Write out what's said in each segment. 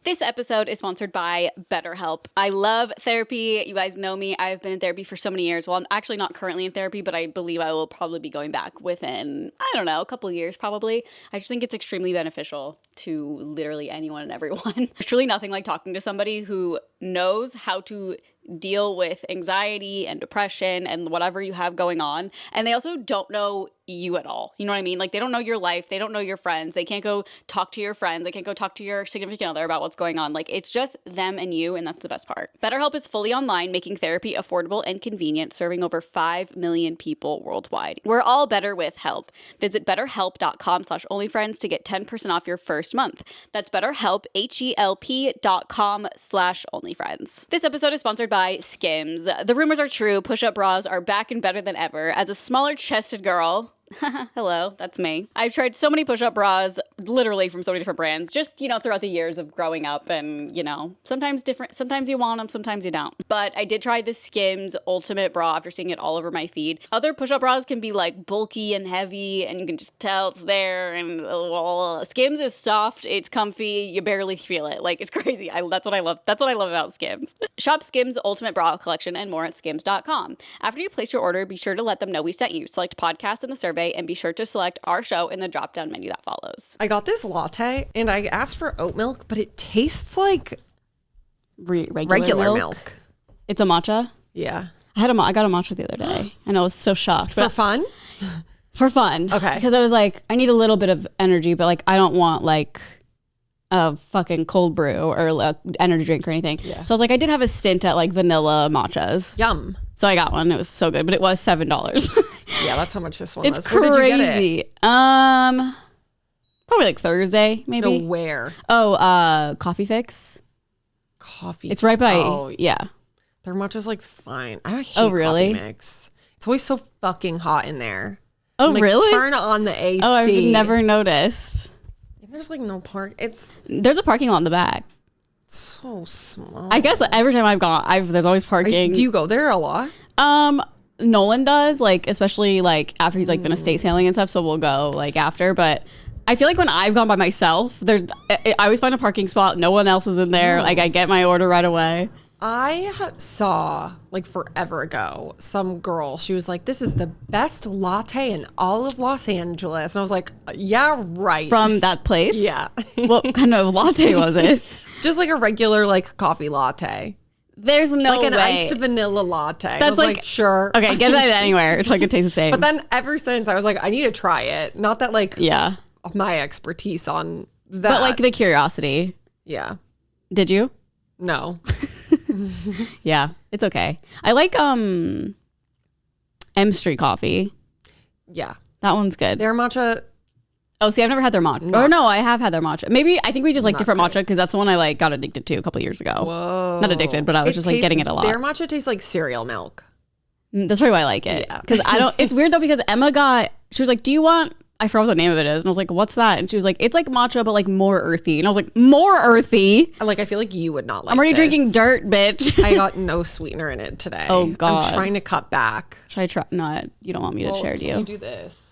This episode is sponsored by BetterHelp. I love therapy. You guys know me. I've been in therapy for so many years. Well, I'm actually not currently in therapy, but I believe I will probably be going back within, I don't know, a couple of years probably. I just think it's extremely beneficial to literally anyone and everyone. There's truly nothing like talking to somebody who knows how to deal with anxiety and depression and whatever you have going on. And they also don't know you at all. You know what I mean? Like, they don't know your life. They don't know your friends. They can't go talk to your friends. They can't go talk to your significant other about what's going on. Like, it's just them and you, and that's the best part. BetterHelp is fully online, making therapy affordable and convenient, serving over 5 million people worldwide. We're all better with help. Visit betterhelp.com/onlyfriends to get 10% off your first month. That's BetterHelp, HELP.com/onlyfriends. This episode is sponsored by Skims. The rumors are true. Push-up bras are back and better than ever. As a smaller-chested girl, hello, that's me. I've tried so many push-up bras, literally from so many different brands, just, throughout the years of growing up, and, sometimes you want them, sometimes you don't. But I did try the Skims Ultimate Bra after seeing it all over my feed. Other push-up bras can be, bulky and heavy, and you can just tell it's there, and Skims is soft, it's comfy, you barely feel it. It's crazy. That's what I love. That's what I love about Skims. Shop Skims Ultimate Bra Collection and more at skims.com. After you place your order, be sure to let them know we sent you. Select podcast in the survey, and be sure to select our show in the drop-down menu that follows. I got this latte and I asked for oat milk, but it tastes like regular milk. It's a matcha? Yeah. I got a matcha the other day and I was so shocked. For fun? For fun. Okay. Because I was like, I need a little bit of energy, but I don't want a fucking cold brew or energy drink or anything. Yeah. So I was like, I did have a stint at vanilla matchas. Yum. So I got one. It was so good, but it was $7. Yeah, that's how much this one was. It's crazy. Where did you get it? Probably Thursday, maybe. No, where? Oh, Coffee Fix. Coffee. It's right by, yeah. Their matcha's fine. I hate really? Coffee Mix. It's always so fucking hot in there. Oh, really? Turn on the AC. Oh, I've never noticed. And there's no park. There's a parking lot in the back. So small. I guess every time I've gone, there's always parking. Do you go there a lot? Nolan does, especially after he's been estate sailing and stuff, so we'll go after. But I feel when I've gone by myself, I always find a parking spot, no one else is in there. I get my order right away. I saw forever ago some girl, she was like, this is the best latte in all of Los Angeles, and I was like, yeah, right. From that place? Yeah. What kind of latte was it? Just a regular coffee latte. There's no way. An iced vanilla latte. That's I was sure. Okay, get that anywhere. It's it tastes the same. But then ever since I was like, I need to try it. Not that yeah, my expertise on that. But the curiosity. Yeah. Did you? No. Yeah, it's okay. I like M Street Coffee. Yeah. That one's good. Their matcha. Oh, see, I've never had their matcha. Or no, I have had their matcha. Maybe, I think we just different matcha because that's the one I got addicted to a couple years ago. Whoa. Not addicted, but I was getting it a lot. Their matcha tastes like cereal milk. That's probably why I like it. Yeah. Because it's weird though because Emma she was like, do you want, I forgot what the name of it is. And I was like, what's that? And she was like, it's like matcha, but more earthy. And I was like, more earthy? I feel like you would not like I'm already drinking dirt, bitch. I got no sweetener in it today. Oh, God. I'm trying to cut back. Should I try? No, you don't want me to share, do you? Can you do this?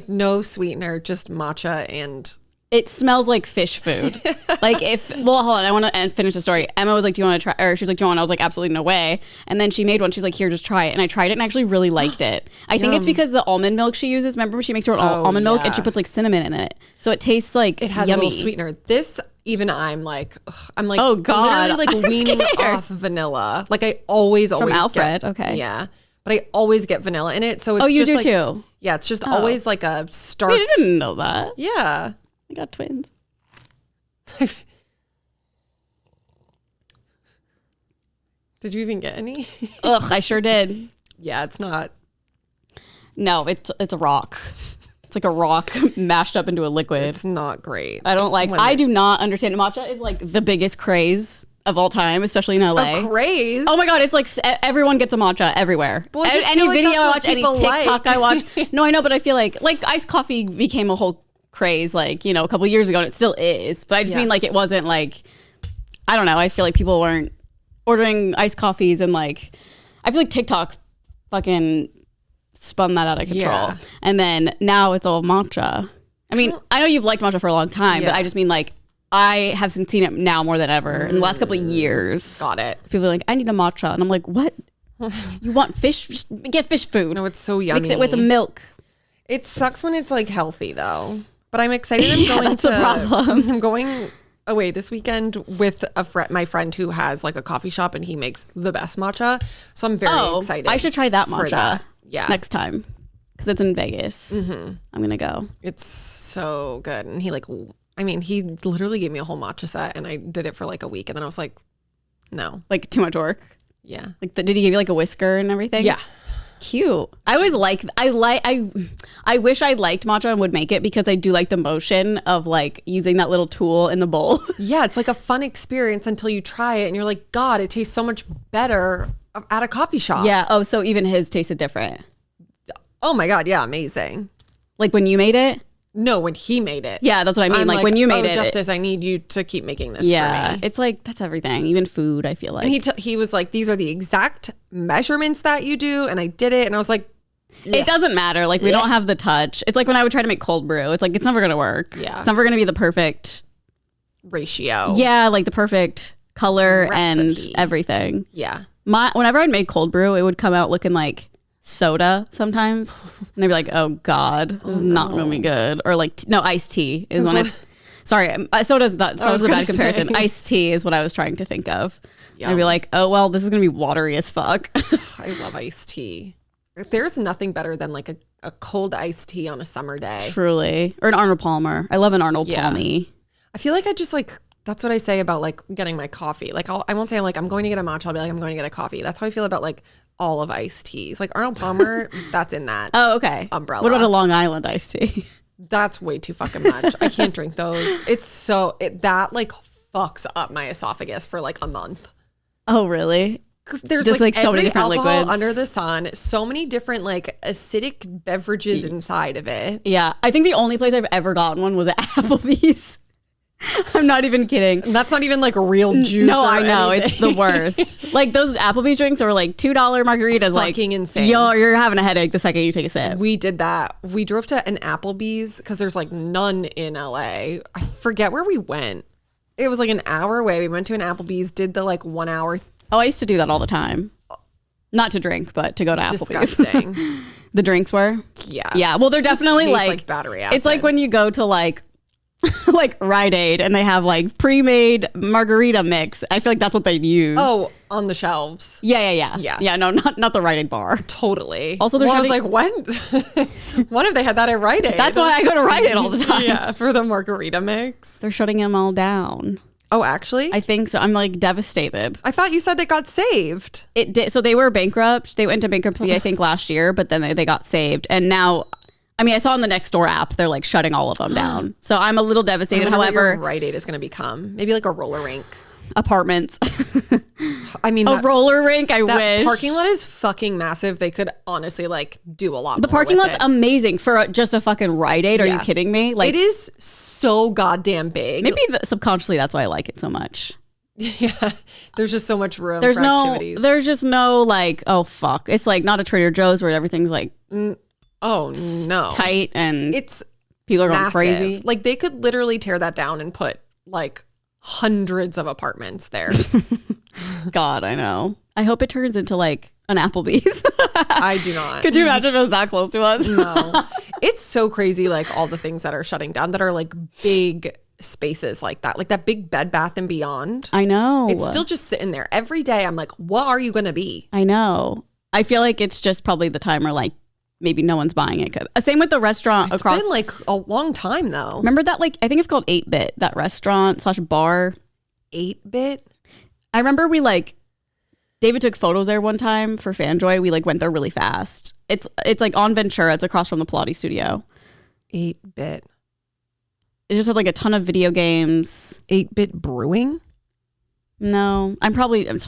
No sweetener, just matcha and... It smells like fish food. Hold on, I want to finish the story. Emma was like, do you want to try? Or she was like, do you want? I was like, absolutely no way. And then she made one. She's like, here, just try it. And I tried it and actually really liked it. I think it's because the almond milk she uses, remember she makes her own almond milk and she puts cinnamon in it. So it tastes it has yummy. A little sweetener. This, even I'm oh God, literally weaning off vanilla. I always From Alfred, okay. Yeah. But I always get vanilla in it. So it's you just do too? Yeah, it's just always a stark. Wait, I didn't know that. Yeah. I got twins. Did you even get any? Ugh, I sure did. Yeah, it's not. No, it's a rock. It's like a rock mashed up into a liquid. It's not great. I do not understand. Matcha is the biggest craze of all time, especially in LA. A craze? Oh my God, it's everyone gets a matcha everywhere. Well, I just any feel video I that's watch, what any people TikTok I watch. No, I know, but I feel like iced coffee became a whole craze a couple years ago, and it still is. But I just mean it wasn't I don't know. I feel like people weren't ordering iced coffees and I feel like TikTok fucking spun that out of control. Yeah. And then now it's all matcha. I mean, I know you've liked matcha for a long time, but I just mean like I have seen it now more than ever in the last couple of years. Got it. People are like, I need a matcha. And I'm like, what? You want fish? Get fish food. No, it's so yummy. Mix it with the milk. It sucks when it's like healthy though. But I'm excited. That's the problem. I'm going away this weekend with my friend who has like a coffee shop and he makes the best matcha. So I'm very excited. I should try that matcha next time because it's in Vegas. I'm going to go. It's so good. And he he literally gave me a whole matcha set and I did it for like a week and then I was like, no. Like too much work? Yeah. Like did he give you like a whisker and everything? Yeah. Cute. I always I wish I liked matcha and would make it because I do like the motion of like using that little tool in the bowl. Yeah, it's like a fun experience until you try it and you're like, God, it tastes so much better at a coffee shop. Yeah. Oh, so even his tasted different. Oh my God, yeah, amazing. Like when you made it? No, when he made it. Yeah, that's what I mean. Like when you made it. Justice, I need you to keep making this for me. It's like, that's everything. Even food, I feel like. And he was like, these are the exact measurements that you do. And I did it. And I was like, It doesn't matter. Like we don't have the touch. It's like when I would try to make cold brew. It's like, it's never going to work. Yeah. It's never going to be the perfect ratio. Yeah, like the perfect color Recipe. and everything. Yeah. Whenever I'd make cold brew, it would come out looking like soda sometimes. And they'd be like, oh God, this is not going to be good. Or like, no, iced tea is when it's, sorry, soda's a bad comparison. Iced tea is what I was trying to think of. I'd be like, oh, well, this is going to be watery as fuck. I love iced tea. There's nothing better than like a cold iced tea on a summer day. Truly. Or an Arnold Palmer. I love an Arnold Palmy. I feel like I just like, that's what I say about like getting my coffee. Like I won't say like I'm going to get a matcha. I'll be like, I'm going to get a coffee. That's how I feel about like all of iced teas. Like Arnold Palmer, that's in that umbrella. What about a Long Island iced tea? That's way too fucking much. I can't drink those. It's that like fucks up my esophagus for like a month. Oh, really? There's just like so many different alcohol liquids under the sun, so many different like acidic beverages inside of it. Yeah, I think the only place I've ever gotten one was at Applebee's. I'm not even kidding. And that's not even like a real juice. No, I know. Anything. It's the worst. Like those Applebee's drinks are like $2 margaritas. Fucking insane. You're having a headache the second you take a sip. We did that. We drove to an Applebee's because there's like none in LA. I forget where we went. It was like an hour away. We went to an Applebee's, did the like 1 hour. Oh, I used to do that all the time. Not to drink, but to go to Applebee's. Disgusting. The drinks were? Yeah. Yeah. Well, they're definitely like battery acid. It's like when you go to like like Rite Aid and they have like pre-made margarita mix. I feel like that's what they'd use. Oh, on the shelves. Yeah. Yes. Yeah, no, not the Rite Aid bar. Totally. Also, I was like, when have they had that at Rite Aid? That's why I go to Rite Aid all the time. Yeah, for the margarita mix. They're shutting them all down. Oh, actually? I think so. I'm like devastated. I thought you said they got saved. It did. So they were bankrupt. They went into bankruptcy, I think, last year, but then they got saved. And now, I mean, I saw on the Nextdoor app, they're like shutting all of them down. So I'm a little devastated. I wonder what However, your Rite Aid is going to become. Maybe like a roller rink. Apartments. I mean, a roller rink, I that wish. Parking lot is fucking massive. They could honestly like do a lot The more parking with lot's it. amazing for just a fucking Rite Aid. Are you kidding me? Like, it is so goddamn big. Maybe subconsciously that's why I like it so much. Yeah. There's just so much room There's for activities. There's just no like, oh fuck. It's like not a Trader Joe's where everything's like oh no. tight and It's people are going massive. crazy. Like they could literally tear that down and put like hundreds of apartments there. God, I know. I hope it turns into like an Applebee's. I do not. Could you imagine if it was that close to us? No. It's so crazy, like all the things that are shutting down that are like big spaces like that big Bed Bath and Beyond. I know. It's still just sitting there. Every day I'm like, what are you going to be? I know. I feel like it's just probably the time where like maybe no one's buying it. Same with the restaurant It's been like a long time though. Remember that like, I think it's called 8-Bit, that restaurant / bar. 8-Bit? I remember David took photos there one time for Fanjoy. We like went there really fast. It's like on Ventura. It's across from the Pilates studio. 8-Bit. It just had like a ton of video games. 8-Bit Brewing? No, it's probably like it's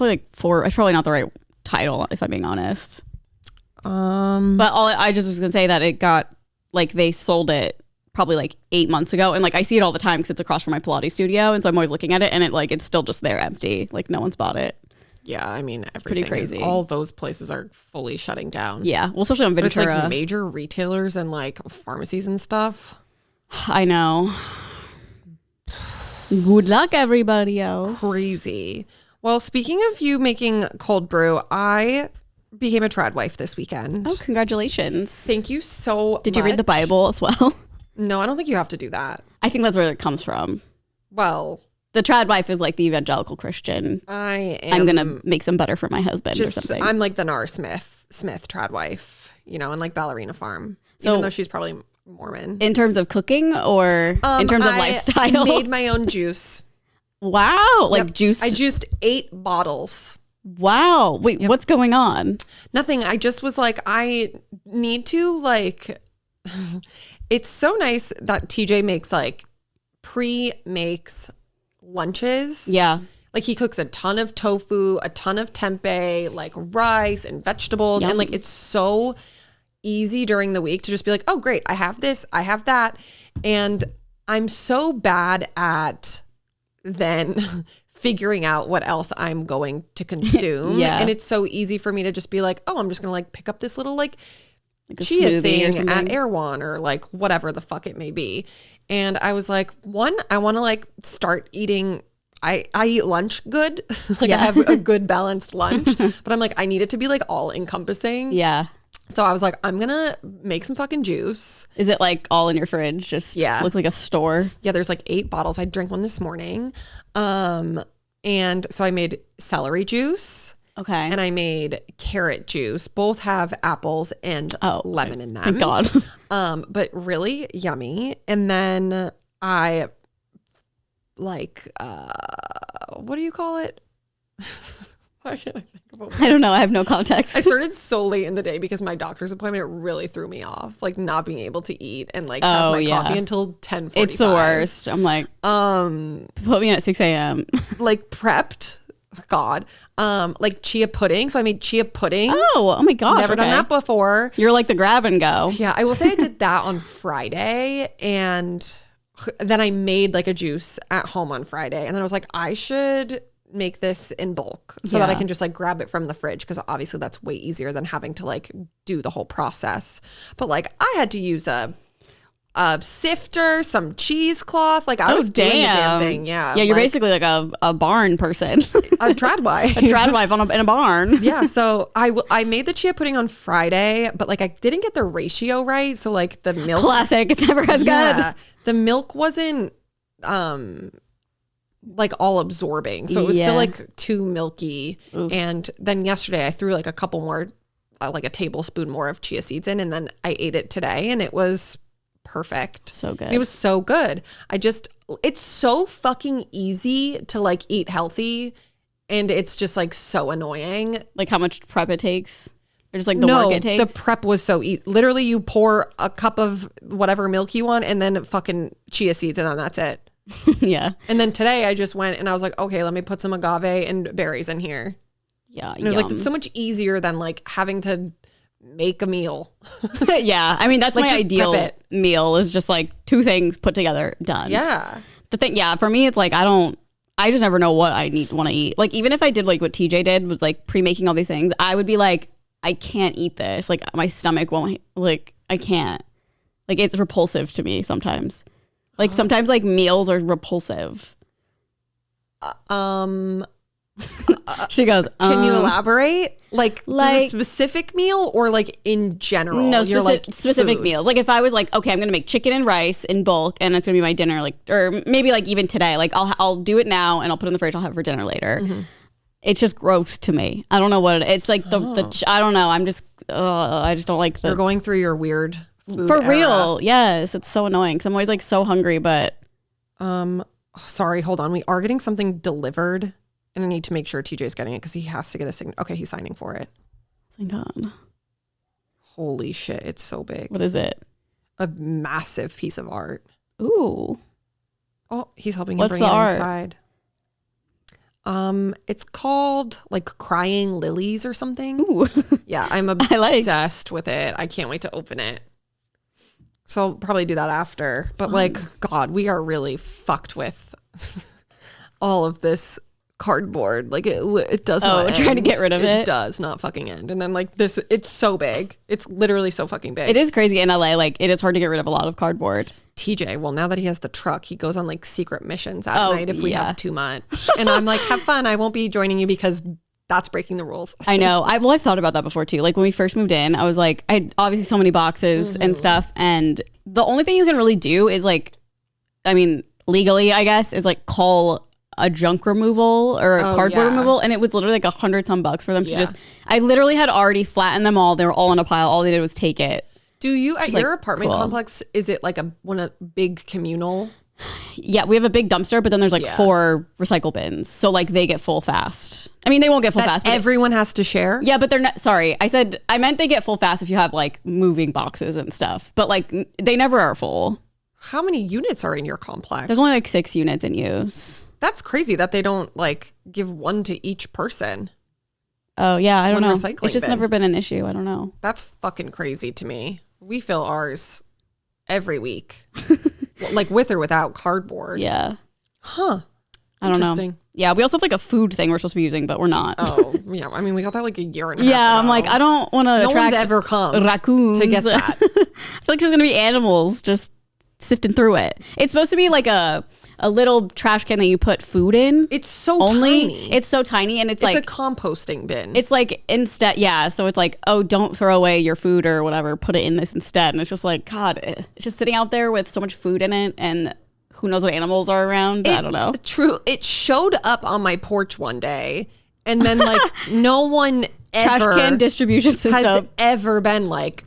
probably not the right title if I'm being honest. But I just was gonna say that it got like they sold it probably like 8 months ago, and like I see it all the time because it's across from my Pilates studio, and so I'm always looking at it, and it's still just there empty, like no one's bought it. Yeah, I mean everything. Pretty crazy. All those places are fully shutting down. Yeah, well, especially on Ventura. But it's like major retailers and like pharmacies and stuff. I know. Good luck, everybody else. Crazy. Well, speaking of you making cold brew, I became a trad wife this weekend. Oh, congratulations. Thank you so much. Did you read the Bible as well? No, I don't think you have to do that. I think that's where it comes from. Well, the trad wife is like the evangelical Christian. I'm going to make some butter for my husband or something. I'm like the Nar Smith trad wife, you know, and like Ballerina Farm. So, even though she's probably Mormon. In terms of cooking or in terms of lifestyle? I made my own juice. Wow. Like juiced? I juiced 8 bottles. Wow. Wait, what's going on? Nothing. I just was like, I need to like, it's so nice that TJ makes like pre-makes lunches. Yeah. Like he cooks a ton of tofu, a ton of tempeh, like rice and vegetables. Yum. And like, it's so easy during the week to just be like, oh, great. I have this, I have that. And I'm so bad at then figuring out what else I'm going to consume. Yeah. And it's so easy for me to just be like, oh, I'm just going to like pick up this little like a chia smoothie thing at Erewhon or like whatever the fuck it may be. And I was like, one, I want to like start eating. I eat lunch good. Like I have a good balanced lunch, but I'm like, I need it to be like all encompassing. Yeah. So I was like, I'm going to make some fucking juice. Is it like all in your fridge? Just look like a store? Yeah, there's like 8 bottles. I drank one this morning. And so I made celery juice. Okay. And I made carrot juice. Both have apples and lemon in them. Thank God. But really yummy. And then I like, what do you call it? Why can't I think of it? I don't know. I have no context. I started so late in the day because my doctor's appointment, it really threw me off. Like not being able to eat and like have my coffee until 10:45. It's the worst. I'm like, put me in at 6 a.m. Like prepped. God. Like chia pudding. So I made chia pudding. Oh my gosh. Never done that before. You're like the grab and go. Yeah. I will say I did that on Friday and then I made like a juice at home on Friday. And then I was like, I should make this in bulk so that I can just like grab it from the fridge because obviously that's way easier than having to like do the whole process. But like I had to use a sifter, some cheesecloth. Like I was doing the damn thing. Yeah. Yeah, you're like, basically like a barn person. A trad wife. A trad wife in a barn. Yeah. So I made the chia pudding on Friday, but like I didn't get the ratio right. So like the milk. Classic. It's never as good. The milk wasn't like all absorbing. So it was still like too milky. Oof. And then yesterday I threw like a couple more, like a tablespoon more of chia seeds in, and then I ate it today and it was perfect. So good. It was so good. It's so fucking easy to like eat healthy and it's just like so annoying. Like how much prep it takes? Or just like the work it takes? The prep was so easy. Literally you pour a cup of whatever milk you want and then fucking chia seeds and then that's it. Yeah. And then today I just went and I was like, okay, let me put some agave and berries in here. Yeah. And it was like, it's so much easier than like having to make a meal. Yeah. I mean, that's like my ideal meal is just like 2 things put together, done. Yeah. The thing, for me, it's like, I just never know what I want to eat. Like, even if I did like what TJ did was like pre-making all these things, I would be like, I can't eat this. Like my stomach won't, like, I can't. Like it's repulsive to me sometimes. Like sometimes like meals are repulsive. She goes, can you elaborate? Like a specific meal or like in general? No, specific food meals. Like if I was like, okay, I'm going to make chicken and rice in bulk and it's going to be my dinner, like, or maybe like even today, like I'll do it now and I'll put it in the fridge. I'll have it for dinner later. Mm-hmm. It's just gross to me. I don't know what it's like. I don't know. I just don't like the. You're going through your weird food for era. real. Yes, it's so annoying because I'm always like so hungry. But sorry, hold on. We are getting something delivered, and I need to make sure TJ's getting it because he has to get a signature. Okay, he's signing for it. Thank God. Holy shit! It's so big. What is it? A massive piece of art. Ooh. Oh, he's helping him bring it inside. It's called like Crying Lilies or something. Ooh. Yeah, I'm obsessed with it. I can't wait to open it. So I'll probably do that after. But like, God, we are really fucked with all of this cardboard. Like it does not end. Trying to get rid of it. It does not fucking end. And then like this, it's so big. It's literally so fucking big. It is crazy in LA. Like it is hard to get rid of a lot of cardboard. TJ, well, now that he has the truck, he goes on like secret missions at night if we have too much. And I'm like, have fun. I won't be joining you because that's breaking the rules. I know. I've thought about that before too. Like when we first moved in, I was like, I had obviously so many boxes and stuff. And the only thing you can really do is like, I mean, legally, I guess, is like call a junk removal or a cardboard removal, and it was literally like $100-some for them to just. I literally had already flattened them all. They were all in a pile. All they did was take it. Do you at your apartment complex? Is it like a big communal? Yeah, we have a big dumpster, but then there's like 4 recycle bins, so like they get full fast. I mean, they won't get full fast. But everyone has to share. Yeah, but they're not. Sorry, I meant they get full fast if you have like moving boxes and stuff, but like they never are full. How many units are in your complex? There's only like 6 units in use. That's crazy that they don't like give one to each person. Oh yeah, I don't know. It's just never been an issue. I don't know. That's fucking crazy to me. We fill ours every week, like with or without cardboard. Yeah. Huh. I don't know. Yeah, we also have like a food thing we're supposed to be using, but we're not. Oh, yeah. I mean, we got that like a year and a half ago. I'm like, I don't want to. No one's ever come raccoons to get that. I feel like there's gonna be animals just sifting through it. It's supposed to be like a little trash can that you put food in. It's so tiny. It's so tiny, and it's like a composting bin. It's like instead, so it's like, oh, don't throw away your food or whatever. Put it in this instead. And it's just like, God, it's just sitting out there with so much food in it, and who knows what animals are around. I don't know. True. It showed up on my porch one day, and then like no one trash can distribution system has ever been like,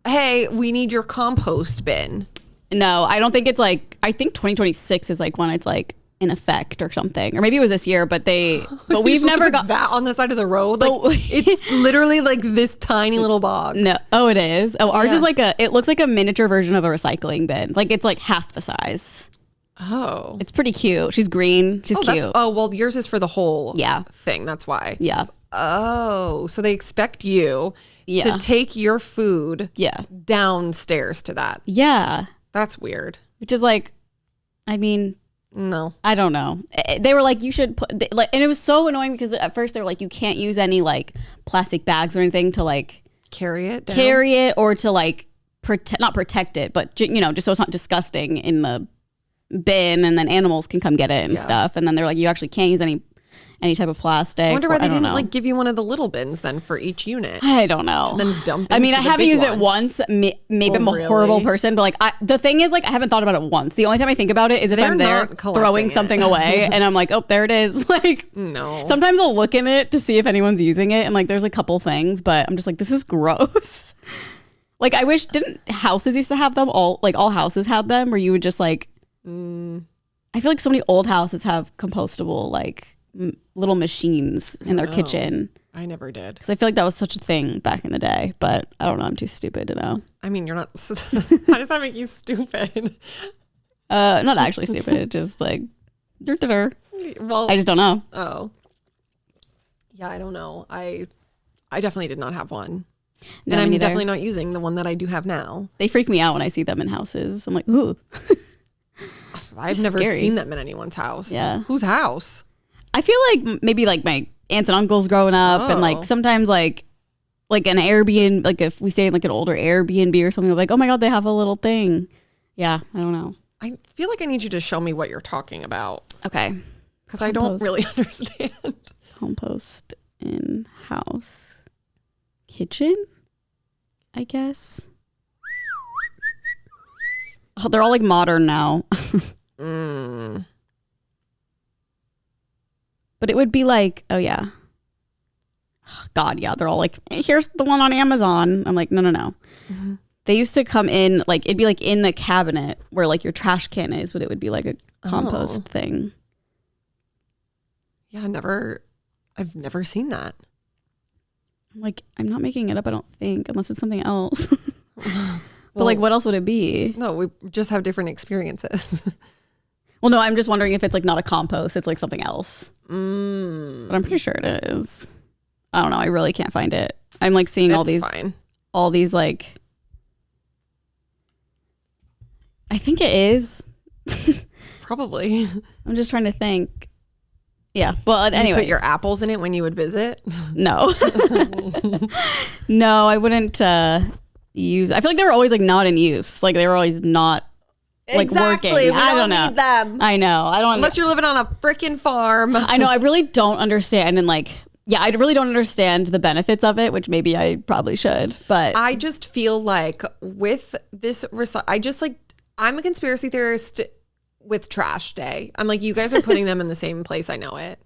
hey, we need your compost bin. No, I don't think it's like, I think 2026 is like when it's like in effect or something, or maybe it was this year, but we've never got that on the side of the road. Like it's literally like this tiny little box. No, it is. Oh, ours is like it looks like a miniature version of a recycling bin. Like it's like half the size. Oh, it's pretty cute. She's green. She's cute. Oh, well, yours is for the whole thing. That's why. Yeah. Oh, so they expect you to take your food downstairs to that. Yeah. That's weird. Which is like, I mean, no, I don't know. They were like, you should put, and it was so annoying because at first they were like, you can't use any like plastic bags or anything to like carry it or to like not protect it, but just so it's not disgusting in the bin, and then animals can come get it and stuff. And then they're like, you actually can't use any type of plastic. I wonder why they didn't like give you one of the little bins then for each unit. I don't know. To then dump. I mean, I haven't used it once. Maybe I'm a horrible person, but like the thing is, like I haven't thought about it once. The only time I think about it is if I'm there throwing something away, and I'm like, oh, there it is. Like, no. Sometimes I'll look in it to see if anyone's using it, and like there's a couple things, but I'm just like, this is gross. Like I wish houses used to have them all. Like all houses had them, where you would just like. I feel like so many old houses have compostable like. Little machines in their kitchen. I never did. Because I feel like that was such a thing back in the day, but I don't know. I'm too stupid to know. I mean, you're not. How does that make you stupid? Not actually stupid. Just like, well, I just don't know. Oh, yeah, I don't know. I definitely did not have one, and I'm definitely not using the one that I do have now. They freak me out when I see them in houses. I'm like, ooh. I've never seen them in anyone's house. Yeah, whose house? I feel like maybe like my aunts and uncles growing up, and like sometimes like an Airbnb, like if we stay in like an older Airbnb or something, like, oh my God, they have a little thing. Yeah, I don't know. I feel like I need you to show me what you're talking about. Okay. Because I don't really understand. Compost in house. Kitchen, I guess. Oh, they're all like modern now. But it would be like, oh yeah. God, yeah. They're all like, here's the one on Amazon. I'm like, no. Mm-hmm. They used to come in, like, it'd be like in the cabinet where like your trash can is, but it would be like a compost thing. Yeah, I've never seen that. I'm like, I'm not making it up, I don't think, unless it's something else. But like, what else would it be? No, we just have different experiences. Well, no, I'm just wondering if it's like not a compost, it's like something else. But I'm pretty sure it is. I don't know. I really can't find it. I'm like seeing all these like. I think it is. Probably. I'm just trying to think. Yeah. Well, You anyway. put your apples in it when you would visit? No. No, I wouldn't use. I feel like they were always like not in use. Like they were always not like exactly. working. We I don't don't know. need them. I know. I don't. Unless you're living on a freaking farm. I know. I really don't understand. And like, yeah, I really don't understand the benefits of it, which maybe I probably should. But I just feel like with this, I'm a conspiracy theorist with trash day. I'm like, you guys are putting them in the same place. I know it.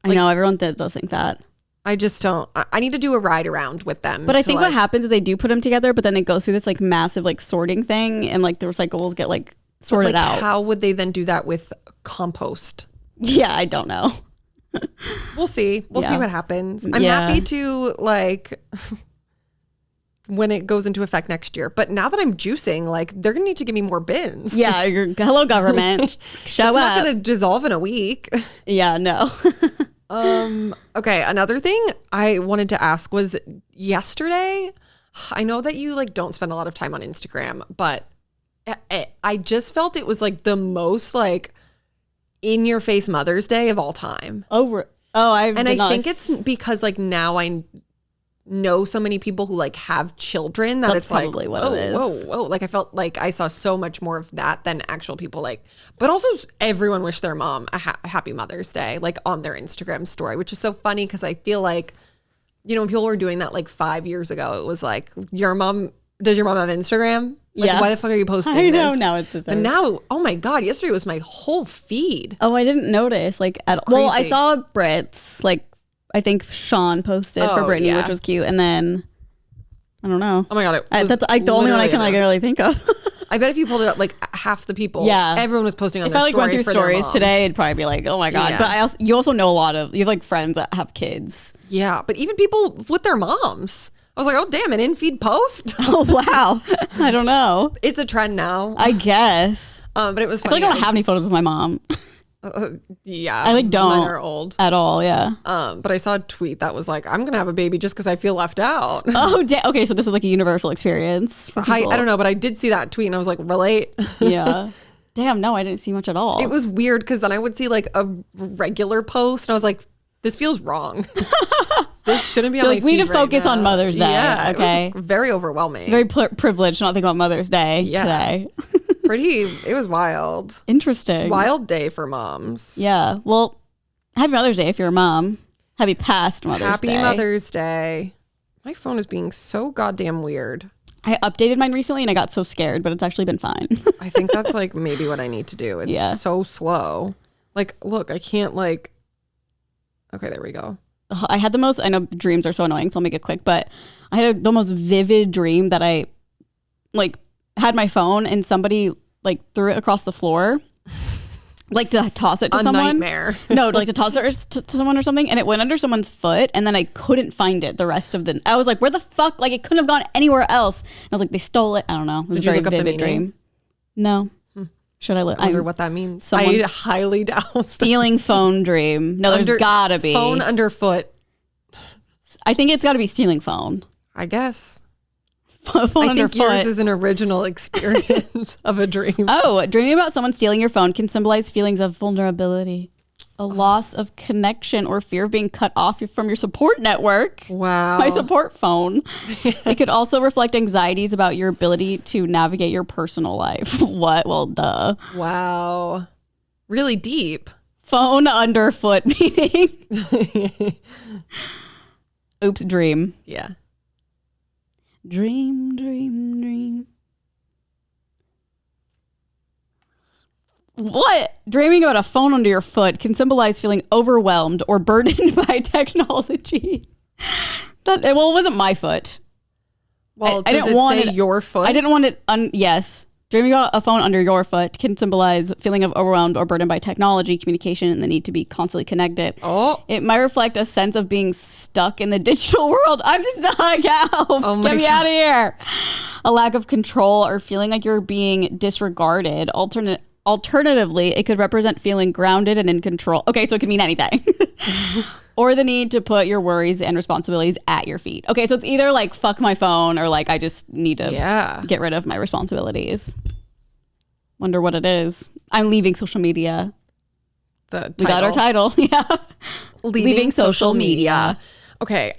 I know everyone does think that. I just don't. I need to do a ride around with them. But I think what happens is they do put them together, but then it goes through this like massive like sorting thing, and like the recyclables get like sorted out. How would they then do that with compost? Yeah, I don't know. We'll see. We'll see what happens. I'm Yeah. happy to like when it goes into effect next year. But now that I'm juicing, like they're gonna need to give me more bins. Yeah, hello government, show It's up. not gonna dissolve in a week. Yeah, no. Okay, another thing I wanted to ask was yesterday, I know that you like don't spend a lot of time on Instagram, but I just felt it was like the most like in your face Mother's Day of all time. I think it's because like now I know so many people who like have children that That's it's like, probably what it is. whoa. Like I felt like I saw so much more of that than actual people like, but also everyone wished their mom a happy Mother's Day, like on their Instagram story, which is so funny because I feel like, you know, when people were doing that like 5 years ago, it was like, does your mom have Instagram? Like, Yeah. why the fuck are you posting I know, this? now it's just And now, oh my God, yesterday was my whole feed. Oh, I didn't notice. Like, well, I crazy. saw Brit's. Like, I think Sean posted for Oh, Brittany, yeah. which was cute, and then I don't know. Oh my God. That's like the only one I can like really think of. I bet if you pulled it up, like half the people, Yeah. everyone was posting on If their I like story went through for their stories moms. today, it'd probably be like, oh my God. Yeah. But you also know you have like friends that have kids. Yeah, but even people with their moms. I was like, oh damn, an in-feed post. Oh wow. I don't know. It's a trend now. I guess. But it was I feel funny. like I don't have any photos with my mom yeah, I like don't. Mine are old. at all. Yeah. But I saw a tweet that was like, I'm gonna have a baby just because I feel left out. Oh, okay. So this is like a universal experience for I people. don't know, but I did see that tweet and I was like, relate. Yeah. Damn. No, I didn't see much at all. It was weird because then I would see like a regular post and I was like, this feels wrong. This shouldn't be on You're my like, we need feed to right focus on now. Mother's Day. Yeah, Okay. it was very overwhelming. Very privileged to not think about Mother's Day Yeah. today. It was wild. Interesting. Wild day for moms. Yeah. Well, happy Mother's Day if you're a mom. Happy past Mother's Day. Happy Mother's Day. My phone is being so goddamn weird. I updated mine recently and I got so scared, but it's actually been fine. I think that's like maybe what I need to do. It's Yeah. so slow. Like, look, I can't like. Okay, there we go. I know dreams are so annoying, so I'll make it quick, but I had the most vivid dream that I like had my phone and somebody like threw it across the floor. Like to toss it to A someone. nightmare. No, like to toss it to someone or something, and it went under someone's foot, and then I couldn't find it the rest of the. I was like, "Where the fuck?" Like it couldn't have gone anywhere else. And I was like, "They stole it." I don't know. It was Did a you very look up the vivid meaning? dream. No. Should I look? I wonder what that means. I someone's highly doubt. stealing phone dream. No, there's gotta be phone underfoot. I think it's got to be stealing phone. I guess. Phone I think underfoot. yours is an original experience of a dream. Oh, dreaming about someone stealing your phone can symbolize feelings of vulnerability, a loss of connection, or fear of being cut off from your support network. Wow. My support phone. It could also reflect anxieties about your ability to navigate your personal life. What? Well, duh. Wow. Really deep. Phone underfoot meaning. Oops, dream. Yeah. Dream, dream, dream. What? Dreaming about a phone under your foot can symbolize feeling overwhelmed or burdened by technology. Well, it wasn't my foot. Well, I does didn't it want say it- your foot? I didn't want it. Yes. Dreaming about a phone under your foot can symbolize feeling of overwhelmed or burdened by technology, communication, and the need to be constantly connected. Oh. It might reflect a sense of being stuck in the digital world. I'm stuck out. Oh my Get me God. out of here. A lack of control or feeling like you're being disregarded. Alternatively, it could represent feeling grounded and in control. Okay, so it could mean anything. Or the need to put your worries and responsibilities at your feet. Okay, so it's either like fuck my phone or like I just need to get rid of my responsibilities. Wonder what it is. I'm leaving social media. the title. We got our title. Yeah. Leaving social media. Okay.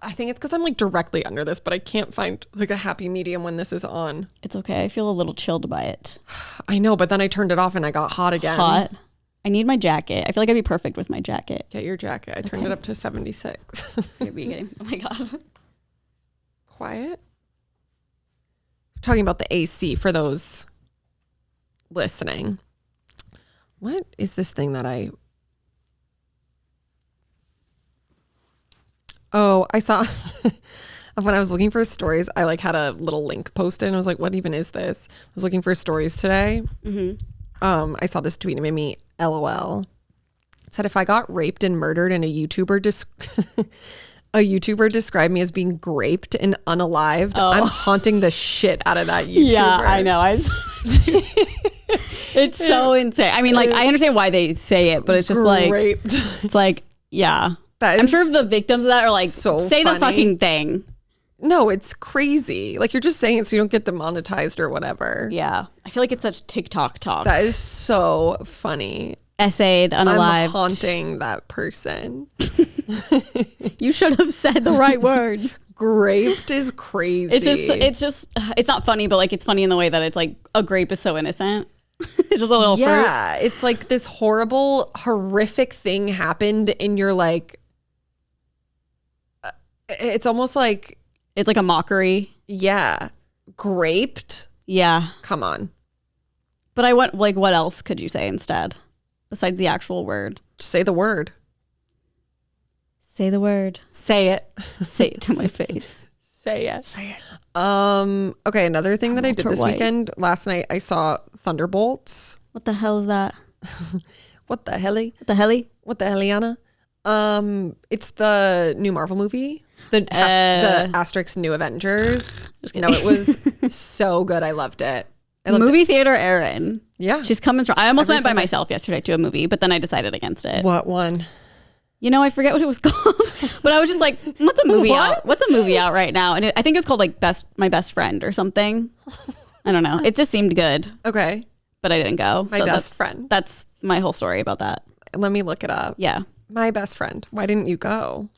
I think it's because I'm like directly under this, but I can't find like a happy medium when this is on. It's okay. I feel a little chilled by it. I know, but then I turned it off and I got hot again. Hot. I need my jacket. I feel like I'd be perfect with my jacket. Get your jacket. I turned it up to 76. You're beginning. Oh my God. Quiet. Talking about the AC for those listening. What is this thing that I... Oh, I saw when I was looking for stories, I like had a little link posted and I was like, what even is this? I was looking for stories today. I saw this tweet and it made me LOL. It said, if I got raped and murdered and a YouTuber described me as being graped and unalived, I'm haunting the shit out of that YouTuber. Yeah, I know. It's so insane. I mean, like, I understand why they say it, but it's just like, it's like, yeah. I'm sure the victims of that are like, so say funny. the fucking thing. No, it's crazy. Like, you're just saying it so you don't get demonetized or whatever. Yeah. I feel like it's such TikTok talk. That is so funny. Essayed, unalived. I'm haunting that person. You should have said the right words. Graped is crazy. It's not funny, but like, it's funny in the way that it's like a grape is so innocent. It's just a little fruit. Yeah. It's like this horrible, horrific thing happened and you're like, it's almost like, it's like a mockery. Yeah. Graped. Yeah. Come on. But I want, like, what else could you say instead? Besides the actual word. Just say the word. Say the word. Say it. Say it to my face. Say it. Say it. Okay, another thing that I did this White. weekend, last night I saw Thunderbolts. What the hell is that? What the helly? What the helly? What the helliana? It's the new Marvel movie. The Asterix New Avengers. No, it was so good. I loved it. Movie theater Erin. Yeah. She's coming strong. I almost went by myself yesterday to a movie, but then I decided against it. What one? You know, I forget what it was called, but I was just like, what's a movie out? What's a movie out right now? And I think it's called like My Best Friend or something. I don't know. It just seemed good. Okay. But I didn't go. My Best Friend. That's my whole story about that. Let me look it up. Yeah. My Best Friend. Why didn't you go?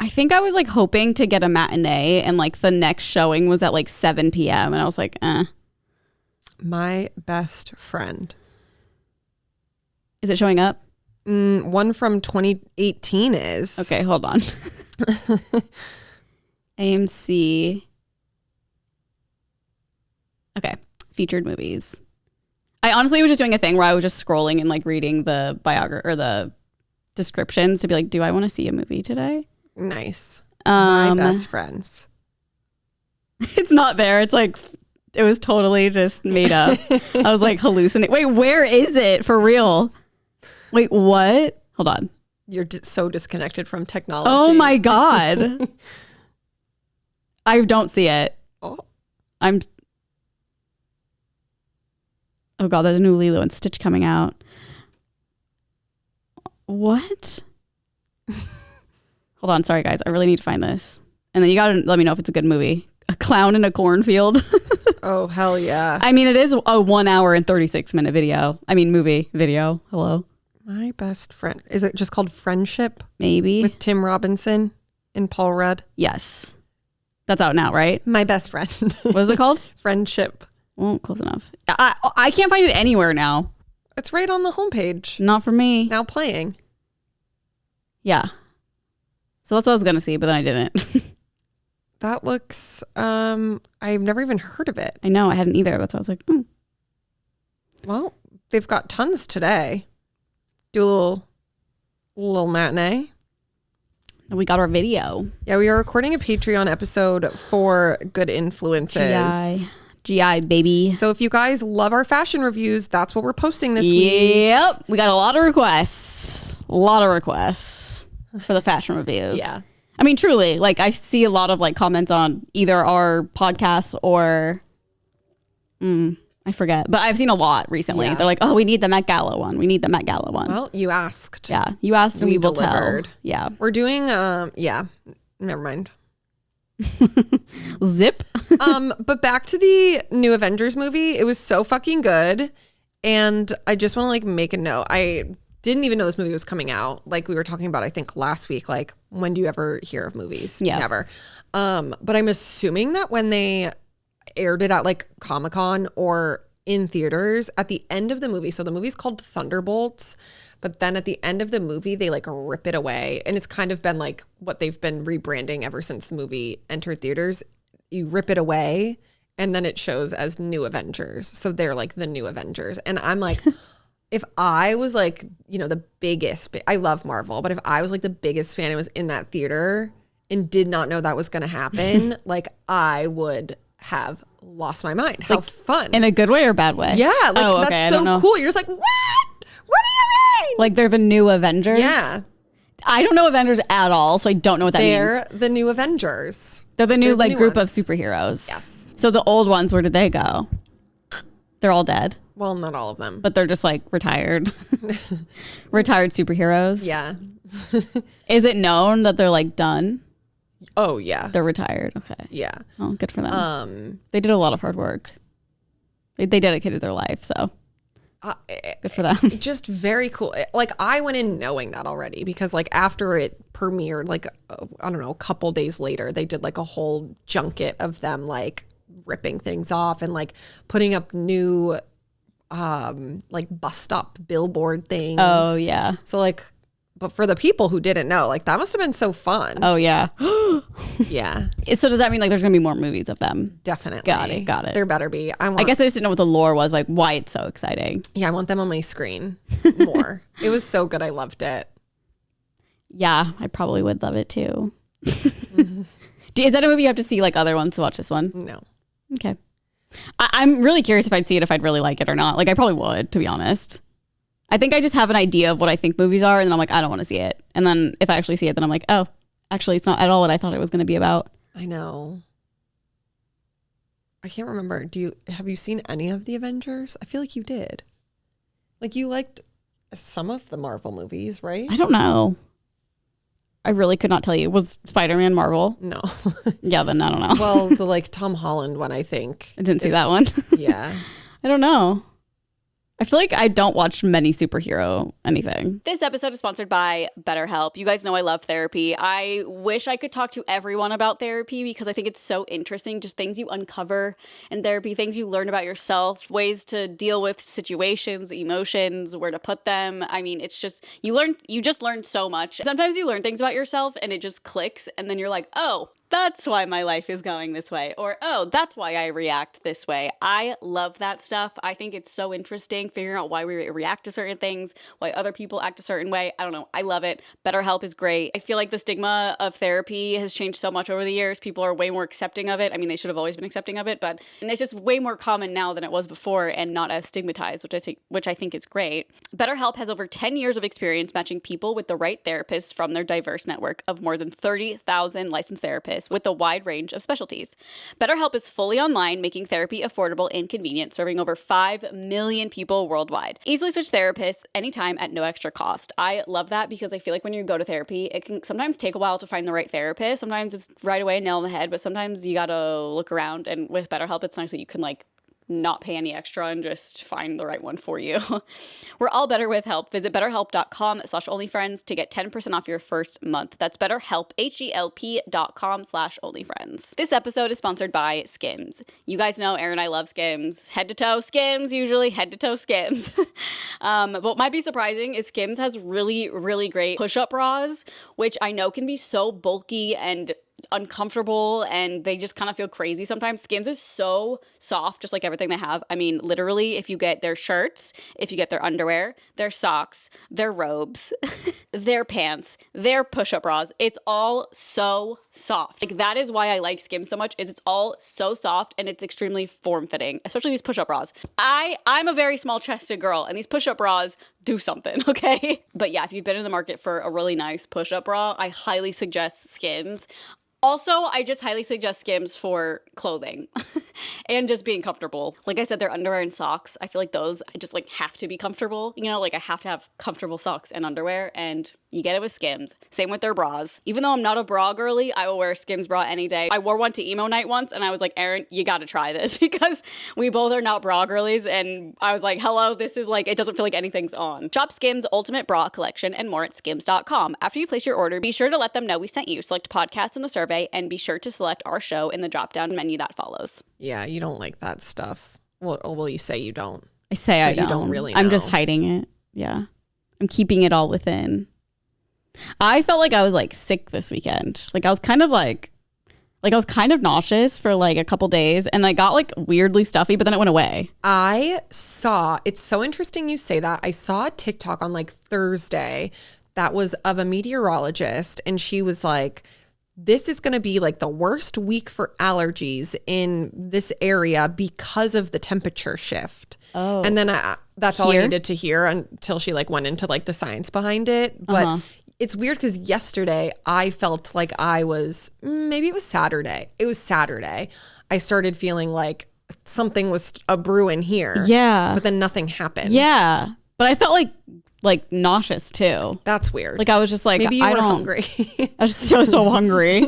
I think I was like hoping to get a matinee and like the next showing was at like 7 p.m. and I was like, My Best Friend. Is it showing up? One from 2018 is. Okay, hold on. AMC. Okay, featured movies. I honestly was just doing a thing where I was just scrolling and like reading the biography or the descriptions to be like, do I want to see a movie today? Nice. My Best Friends. It's not there. It's like, it was totally just made up. I was like hallucinating. Wait, where is it for real? Wait, what? Hold on. You're so disconnected from technology. Oh my God. I don't see it. Oh. Oh God, there's a new Lilo and Stitch coming out. What? Hold on, sorry guys. I really need to find this. And then you gotta let me know if it's a good movie. A clown in a cornfield. Oh, hell yeah. I mean, it is a 1 hour and 36-minute video. I mean, movie video. Hello. My Best Friend. Is it just called Friendship? Maybe. With Tim Robinson and Paul Rudd? Yes. That's out now, right? My Best Friend. What is it called? Friendship. Well, close enough. I can't find it anywhere now. It's right on the homepage. Not for me. Now playing. Yeah. So that's what I was going to see, but then I didn't. That looks, I've never even heard of it. I know, I hadn't either. That's why I was like, Well, they've got tons today. Do a little matinee. And we got our video. Yeah, we are recording a Patreon episode for Good Influences. GI, baby. So if you guys love our fashion reviews, that's what we're posting this week. Yep. We got a lot of requests. A lot of requests for the fashion reviews. Yeah. I mean, truly, like I see a lot of like comments on either our podcast or I forget, but I've seen a lot recently. Yeah. They're like, oh, we need the Met Gala one. We need the Met Gala one. Well, you asked. Yeah. You asked and we will delivered. tell. Yeah. We're doing, yeah, never mind. Zip. But back to the new Avengers movie. It was so fucking good. And I just want to like make a note. I didn't even know this movie was coming out. Like we were talking about, I think last week, like when do you ever hear of movies? Yeah. Never. But I'm assuming that when they aired it at like Comic-Con or in theaters at the end of the movie. So the movie's called Thunderbolts, but then at the end of the movie, they like rip it away. And it's kind of been like what they've been rebranding ever since the movie entered theaters. You rip it away and then it shows as New Avengers. So they're like the New Avengers. And I'm like, if I was like, you know, the biggest, I love Marvel, but if I was like the biggest fan and was in that theater and did not know that was going to happen, like I would have lost my mind. How fun. In a good way or bad way? Yeah, like okay, that's so cool. You're just like, what? What do you mean? Like they're the New Avengers? Yeah. I don't know Avengers at all, so I don't know what that means. They're the New Avengers. They're the new like group ones. of superheroes. Yes. So the old ones, where did they go? They're all dead. Well, not all of them. But they're just like retired. Retired superheroes. Yeah. Is it known that they're like done? Oh, yeah. They're retired. Okay. Yeah. Oh, good for them. They did a lot of hard work. They dedicated their life, so good for them. Just very cool. Like I went in knowing that already because like after it premiered, like I don't know, a couple days later, they did like a whole junket of them like ripping things off and like putting up new like bus stop billboard things. Oh yeah. So like, but for the people who didn't know, like that must have been so fun. Oh yeah. Yeah. So does that mean like there's gonna be more movies of them? Definitely. Got it. There better be. I guess I just didn't know what the lore was, like why it's so exciting. Yeah, I want them on my screen more. It was so good. I loved it. Yeah, I probably would love it too. Is that a movie you have to see like other ones to watch this one? No. Okay. I'm really curious if I'd see it, if I'd really like it or not. Like I probably would, to be honest. I think I just have an idea of what I think movies are, and then I'm like, I don't want to see it. And then if I actually see it, then I'm like, oh, actually, it's not at all what I thought it was going to be about. I know. I can't remember. Have you seen any of the Avengers? I feel like you did. Like you liked some of the Marvel movies, right? I don't know. I really could not tell you. Was Spider-Man Marvel? No. Yeah, then I don't know. Well, the like Tom Holland one, I think. I didn't see that one. Yeah. I don't know. I feel like I don't watch many superhero anything. This episode is sponsored by BetterHelp. You guys know I love therapy. I wish I could talk to everyone about therapy because I think it's so interesting. Just things you uncover in therapy, things you learn about yourself, ways to deal with situations, emotions, where to put them. I mean, it's just, you just learn so much. Sometimes you learn things about yourself and it just clicks and then you're like, oh, that's why my life is going this way. Or, oh, that's why I react this way. I love that stuff. I think it's so interesting figuring out why we react to certain things, why other people act a certain way. I don't know. I love it. BetterHelp is great. I feel like the stigma of therapy has changed so much over the years. People are way more accepting of it. I mean, they should have always been accepting of it, but and it's just way more common now than it was before and not as stigmatized, which I think is great. BetterHelp has over 10 years of experience matching people with the right therapists from their diverse network of more than 30,000 licensed therapists with a wide range of specialties. BetterHelp is fully online, making therapy affordable and convenient, serving over 5 million people worldwide. Easily switch therapists anytime at no extra cost. I love that because I feel like when you go to therapy, it can sometimes take a while to find the right therapist. Sometimes it's right away, nail on the head, but sometimes you gotta look around, and with BetterHelp, it's nice that you can like not pay any extra and just find the right one for you. We're all better with help. Visit betterhelp.com/onlyfriends to get 10% off your first month. That's BetterHelp, HELP.com/onlyfriends. This episode is sponsored by Skims. You guys know Erin and I love Skims. Head to toe Skims, usually head to toe Skims. But what might be surprising is Skims has really, really great push-up bras, which I know can be so bulky and uncomfortable and they just kind of feel crazy sometimes. Skims is so soft, just like everything they have. I mean, literally, if you get their shirts, if you get their underwear, their socks, their robes, their pants, their push-up bras, it's all so soft. Like that is why I like Skims so much, is it's all so soft and it's extremely form-fitting, especially these push-up bras. I'm a very small-chested girl and these push-up bras do something, okay? But yeah, if you've been in the market for a really nice push-up bra, I highly suggest Skims. Also, I just highly suggest Skims for clothing and just being comfortable. Like I said, their underwear and socks, I feel like those I just like have to be comfortable. You know, like I have to have comfortable socks and underwear, and you get it with Skims. Same with their bras. Even though I'm not a bra girly, I will wear a Skims bra any day. I wore one to emo night once, and I was like, Erin, you got to try this because we both are not bra girlies. And I was like, hello, this is like, it doesn't feel like anything's on. Shop Skims Ultimate Bra Collection and more at skims.com. After you place your order, be sure to let them know we sent you. Select podcasts in the survey and be sure to select our show in the drop-down menu that follows. Yeah, you don't like that stuff. Well, you say you don't. I say I don't. You don't really know. I'm just hiding it. Yeah. I'm keeping it all within. I felt like I was like sick this weekend. Like I was kind of nauseous for like a couple days, and I got like weirdly stuffy, but then it went away. It's so interesting you say that. I saw a TikTok on like Thursday that was of a meteorologist, and she was like, this is going to be like the worst week for allergies in this area because of the temperature shift. Oh. And then that's all I needed to hear until she like went into like the science behind it. But it's weird because yesterday I felt like maybe it was Saturday. It was Saturday. I started feeling like something was a brewing here. Yeah. But then nothing happened. Yeah. But I felt like nauseous too. That's weird. Like I was just like, maybe you were hungry. I was so hungry.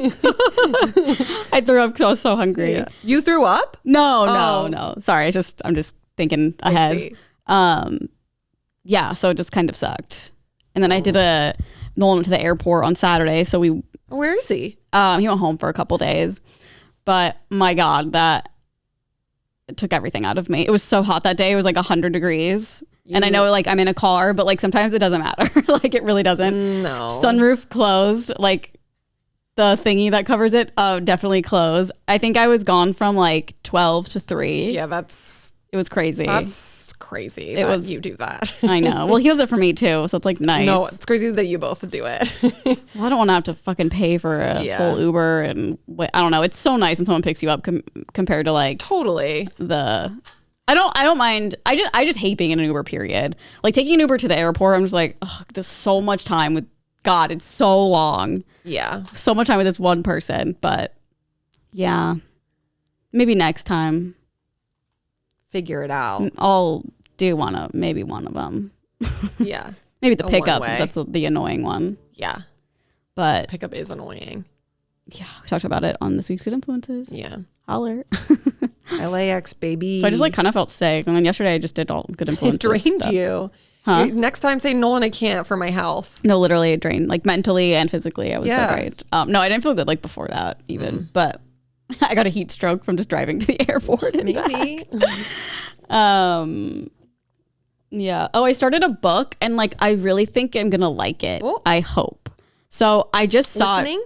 I threw up because I was so hungry. Yeah. You threw up? No. Sorry, I'm just thinking ahead. Yeah, so it just kind of sucked. And then I did Nolan went to the airport on Saturday, so we. Where is he? He went home for a couple days, but my God, it took everything out of me. It was so hot that day. It was like 100 degrees. And I know like I'm in a car, but like sometimes it doesn't matter. Like it really doesn't. No. Sunroof closed. Like the thingy that covers it definitely closed. I think I was gone from like 12 to 3. Yeah, it was crazy. That's crazy. You do that. I know. Well, he does it for me too, so it's like nice. No, it's crazy that you both do it. Well, I don't want to have to fucking pay for a whole Uber and I don't know. It's so nice when someone picks you up compared to like totally I don't mind. I just hate being in an Uber, period. Like taking an Uber to the airport, I'm just like, ugh, there's so much time with God. It's so long. Yeah. So much time with this one person. But yeah, maybe next time. Figure it out. I'll do maybe one of them. Yeah. Maybe the pickup, since that's the annoying one. Yeah. But pickup is annoying. Yeah. We talked about it on this week's Good Influences. Yeah. Holler. LAX, baby. So I just like kind of felt sick. And then yesterday I just did all Good Influences. It drained stuff. You. Huh? Next time say, Nolan, I can't for my health. No, literally it drained. Like mentally and physically. I was so great. No, I didn't feel good like before that even. But I got a heat stroke from just driving to the airport and maybe. Yeah. Oh, I started a book and like I really think I'm gonna like it. Oh. I hope. So I just saw Listening?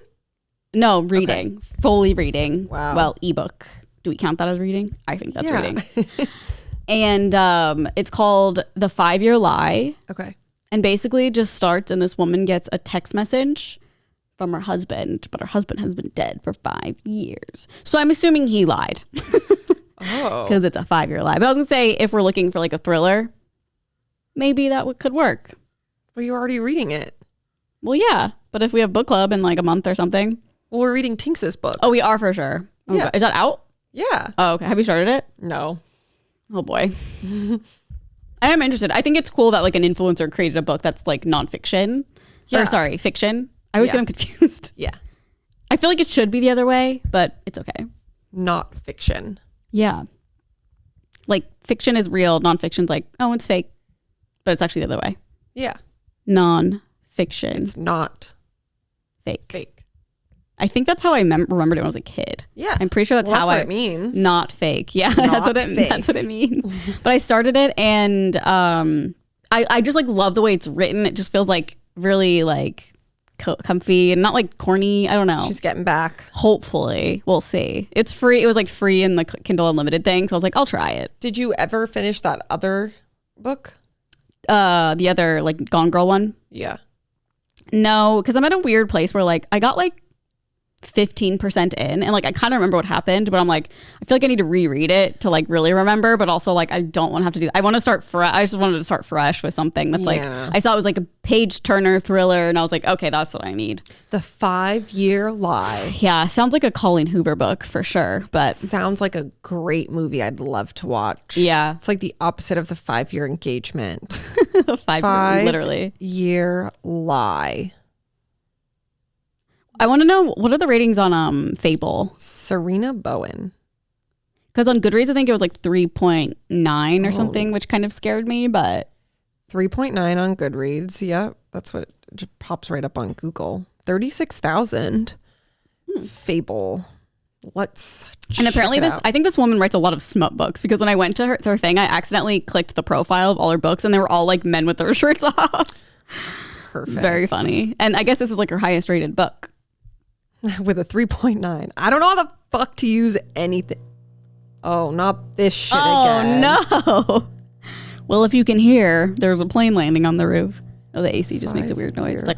No, reading. Okay. Fully reading. Wow. Well, ebook. Do we count that as reading? I think that's reading. And it's called The 5-Year Lie. Okay. And basically it just starts and this woman gets a text message from her husband, but her husband has been dead for 5 years. So I'm assuming he lied. Oh. Because it's a 5-year lie. But I was going to say, if we're looking for like a thriller, maybe that could work. Well, you're already reading it. Well, yeah. But if we have book club in like a month or something. Well, we're reading Tinks's book. Oh, we are for sure. Oh, yeah. Is that out? Yeah. Oh, okay. Have you started it? No. Oh, boy. I am interested. I think it's cool that like an influencer created a book that's like nonfiction. Yeah. Or sorry, fiction. I always get them confused. Yeah. I feel like it should be the other way, but it's okay. Not fiction. Yeah. Like fiction is real. Nonfiction's like, oh, it's fake. But it's actually the other way. Yeah. Non-fiction. It's not fake. I think that's how I remembered it when I was a kid. Yeah. I'm pretty sure that's how what it means. Not fake. Yeah, that's what it means. But I started it and I just like love the way it's written. It just feels like really like comfy and not like corny. I don't know. She's getting back. Hopefully. We'll see. It's free. It was like free in the Kindle Unlimited thing. So I was like, I'll try it. Did you ever finish that other book? The other like Gone Girl one? Yeah. No, because I'm at a weird place where like I got like 15% in, and like I kind of remember what happened, but I'm like, I feel like I need to reread it to like really remember, but also like I don't want to have to do that. I want to start fresh. I just wanted to start fresh with something that's like, I saw it was like a page turner thriller, and I was like, okay, that's what I need. The 5-Year Lie. Yeah, sounds like a Colleen Hoover book for sure, but sounds like a great movie I'd love to watch. Yeah. It's like the opposite of the 5-Year Engagement. 5 literally. 5-Year Lie. I want to know, what are the ratings on Fable? Serena Bowen. Because on Goodreads, I think it was like 3.9 or something, which kind of scared me, but 3.9 on Goodreads. Yep. That's what it just pops right up on Google. 36,000. Fable. Let's And apparently check it out. I think this woman writes a lot of smut books, because when I went to her thing, I accidentally clicked the profile of all her books and they were all like men with their shirts off. Perfect. It's very funny. And I guess this is like her highest rated book. With a 3.9. I don't know how the fuck to use anything. Oh, not this shit again. Oh, no. Well, if you can hear, there's a plane landing on the roof. Oh, the AC just makes a weird noise. It's like,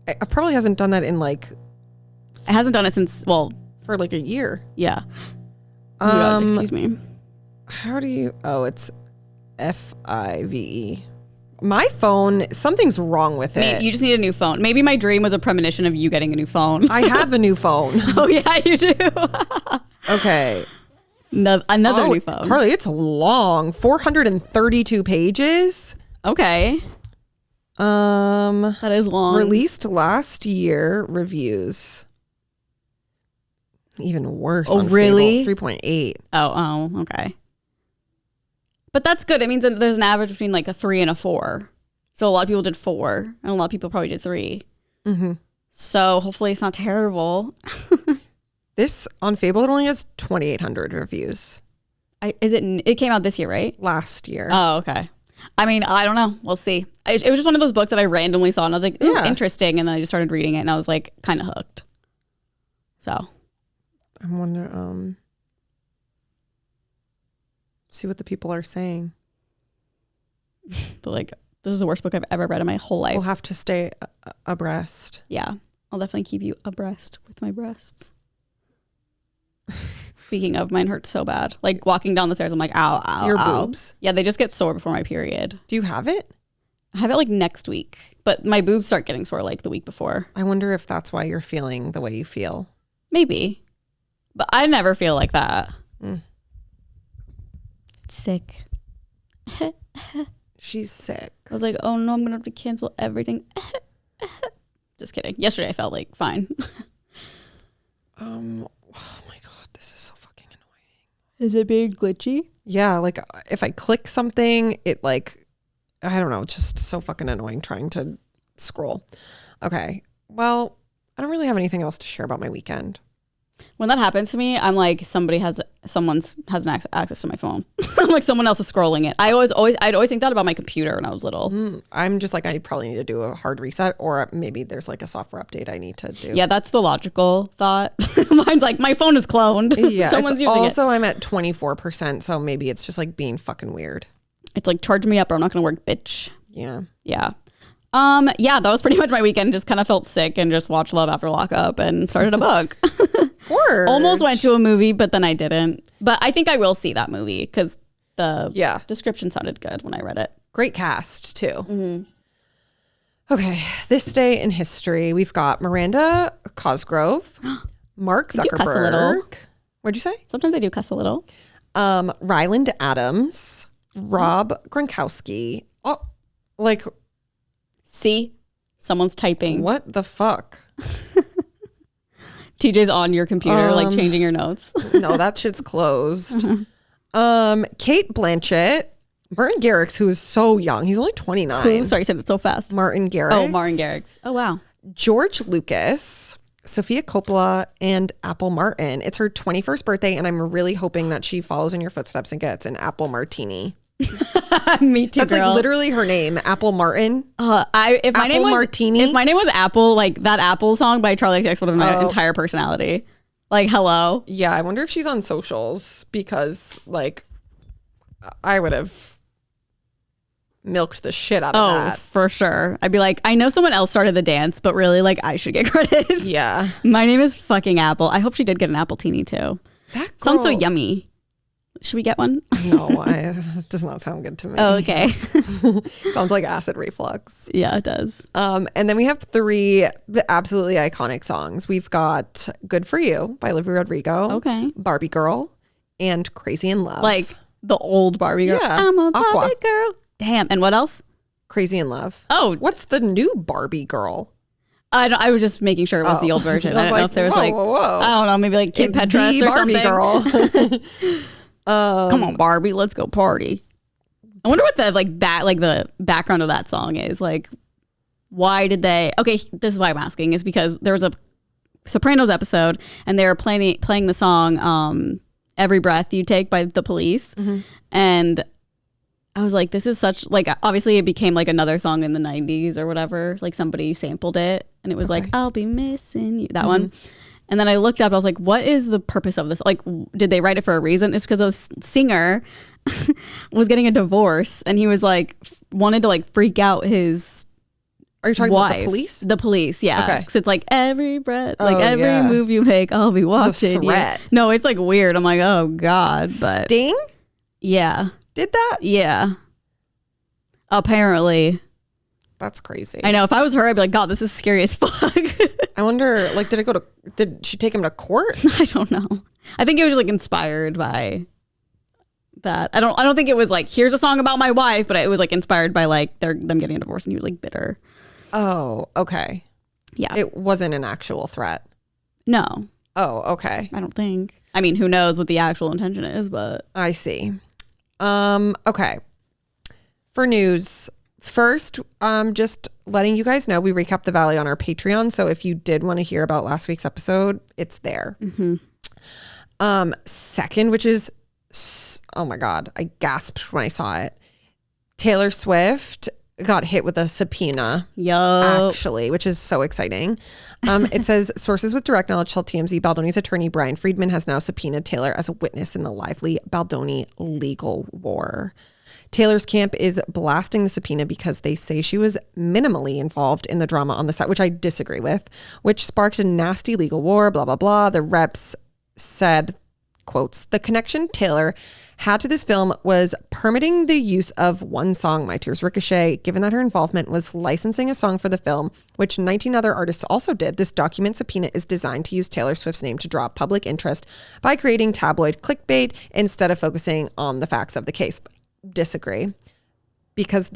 It probably hasn't done that in like, it hasn't done it since, well, for like a year. yeah. Oh my God, excuse me. How do you, oh, it's FIVE. My phone, something's wrong with it. You just need a new phone. Maybe my dream was a premonition of you getting a new phone. I have a new phone. Oh, yeah, you do. Okay. Another new phone. Carly, it's long. 432 pages. Okay. That is long. Released last year. Reviews. Even worse. Oh, on really? Fable, 3.8. Oh, okay. But that's good. It means that there's an average between like a 3 and a 4. So a lot of people did 4, and a lot of people probably did 3. Mm-hmm. So hopefully it's not terrible. This on Fable, it only has 2,800 reviews. It came out this year, right? Last year. Oh, okay. I mean, I don't know. We'll see. It was just one of those books that I randomly saw, and I was like, ooh, interesting. And then I just started reading it, and I was like, kind of hooked. So. I wonder, see what the people are saying. But like, this is the worst book I've ever read in my whole life. We'll have to stay abreast. Yeah. I'll definitely keep you abreast with my breasts. Speaking of, mine hurts so bad. Like walking down the stairs, I'm like, ow, ow, Your ow. boobs? Yeah, they just get sore before my period. Do you have it? I have it like next week, but my boobs start getting sore like the week before. I wonder if that's why you're feeling the way you feel. Maybe. But I never feel like that. Mm. Sick. She's sick. I was like, oh no, I'm going to have to cancel everything. Just kidding. Yesterday I felt like fine. Oh my God, this is so fucking annoying. Is it being glitchy? Yeah, like if I click something, it like, I don't know, it's just so fucking annoying trying to scroll. Okay, well, I don't really have anything else to share about my weekend. When that happens to me, I'm like, someone has an access to my phone. I'm like, someone else is scrolling it. I'd always think that about my computer when I was little. I'm just like, I probably need to do a hard reset, or maybe there's like a software update I need to do. Yeah, that's the logical thought. Mine's like, my phone is cloned. Yeah, Someone's it's using also I'm at 24%, so maybe it's just like being fucking weird. It's like, charge me up or I'm not gonna work, bitch. Yeah. Yeah. Yeah, that was pretty much my weekend. Just kind of felt sick and just watched Love After Lockup and started a book. Almost went to a movie, but then I didn't. But I think I will see that movie because the description sounded good when I read it. Great cast too. Mm-hmm. Okay, this day in history, we've got Miranda Cosgrove, Mark I do cuss a little. Zuckerberg. What'd you say? Sometimes I do cuss a little. Ryland Adams, Rob Gronkowski. Oh, like See? Someone's typing. what the fuck? TJ's on your computer, like changing your notes. No, that shit's closed. Kate Blanchett, Martin Garrix, who is so young. He's only 29. Who? Sorry, you said it so fast. Martin Garrix. Oh, Martin Garrix. Oh, wow. George Lucas, Sophia Coppola, and Apple Martin. It's her 21st birthday, and I'm really hoping that she follows in your footsteps and gets an apple martini. Me too, That's girl. like literally her name, Apple Martin. If my name was Martini. If my name was Apple, like that Apple song by Charlie XCX would have been my entire personality. Like, hello. Yeah, I wonder if she's on socials because, like, I would have milked the shit out of Oh, that. for sure. I'd be like, I know someone else started the dance, but really, like, I should get credit. Yeah. My name is fucking Apple. I hope she did get an apple teeny too. That Sounds so girl- yummy. Should we get one? No, that does not sound good to me. Oh, okay. Sounds like acid reflux. Yeah, it does. And then we have 3 absolutely iconic songs. We've got Good For You by Olivia Rodrigo. Okay. Barbie Girl and Crazy in Love. Like the old Barbie girl. Yeah, I'm a Aqua. Barbie girl. Damn. And what else? Crazy in Love. Oh, What's the new Barbie Girl? I was just making sure it was the old version. I don't know if there was whoa. I don't know, maybe like Kid Petras The or Barbie something. Girl. Come on, Barbie, let's go party. I wonder what the the background of that song is. Like, why did they? Okay, this is why I'm asking. Is because there was a Sopranos episode and they were playing the song "Every Breath You Take" by The Police, and I was like, this is such like obviously it became like another song in the 90s or whatever. Like somebody sampled it and it was like, I'll be missing you. That one. And then I looked up, I was like, what is the purpose of this? Like, did they write it for a reason? It's because a singer was getting a divorce and he was like, wanted to like freak out his Are you talking wife. about The Police? The Police, yeah. Okay. Because it's like every breath, like Oh, every yeah. move you make, I'll be watching you. threat. No, it's like weird. I'm like, oh God. But Sting yeah, did that? yeah. Apparently. That's crazy. I know. If I was her, I'd be like, God, this is scary as fuck. I wonder, like, did she take him to court? I don't know. I think it was just like inspired by that. I don't think it was like, here's a song about my wife, but it was like inspired by like them getting a divorce and he was like bitter. Oh, okay. Yeah. It wasn't an actual threat. No, Oh, okay. I don't think. I mean, who knows what the actual intention is, but I see. Okay. For news, first, just letting you guys know, we recap the Valley on our Patreon. So if you did want to hear about last week's episode, it's there. Second, which is, oh my God, I gasped when I saw it. Taylor Swift got hit with a subpoena. yo. Actually, which is so exciting. It says sources with direct knowledge tell TMZ Baldoni's attorney Brian Friedman has now subpoenaed Taylor as a witness in the lively Baldoni legal war. Taylor's camp is blasting the subpoena because they say she was minimally involved in the drama on the set, which I disagree with, which sparked a nasty legal war, blah, blah, blah. The reps said, quotes, the connection Taylor had to this film was permitting the use of one song, My Tears Ricochet, given that her involvement was licensing a song for the film, which 19 other artists also did. This document subpoena is designed to use Taylor Swift's name to draw public interest by creating tabloid clickbait instead of focusing on the facts of the case. Disagree. Because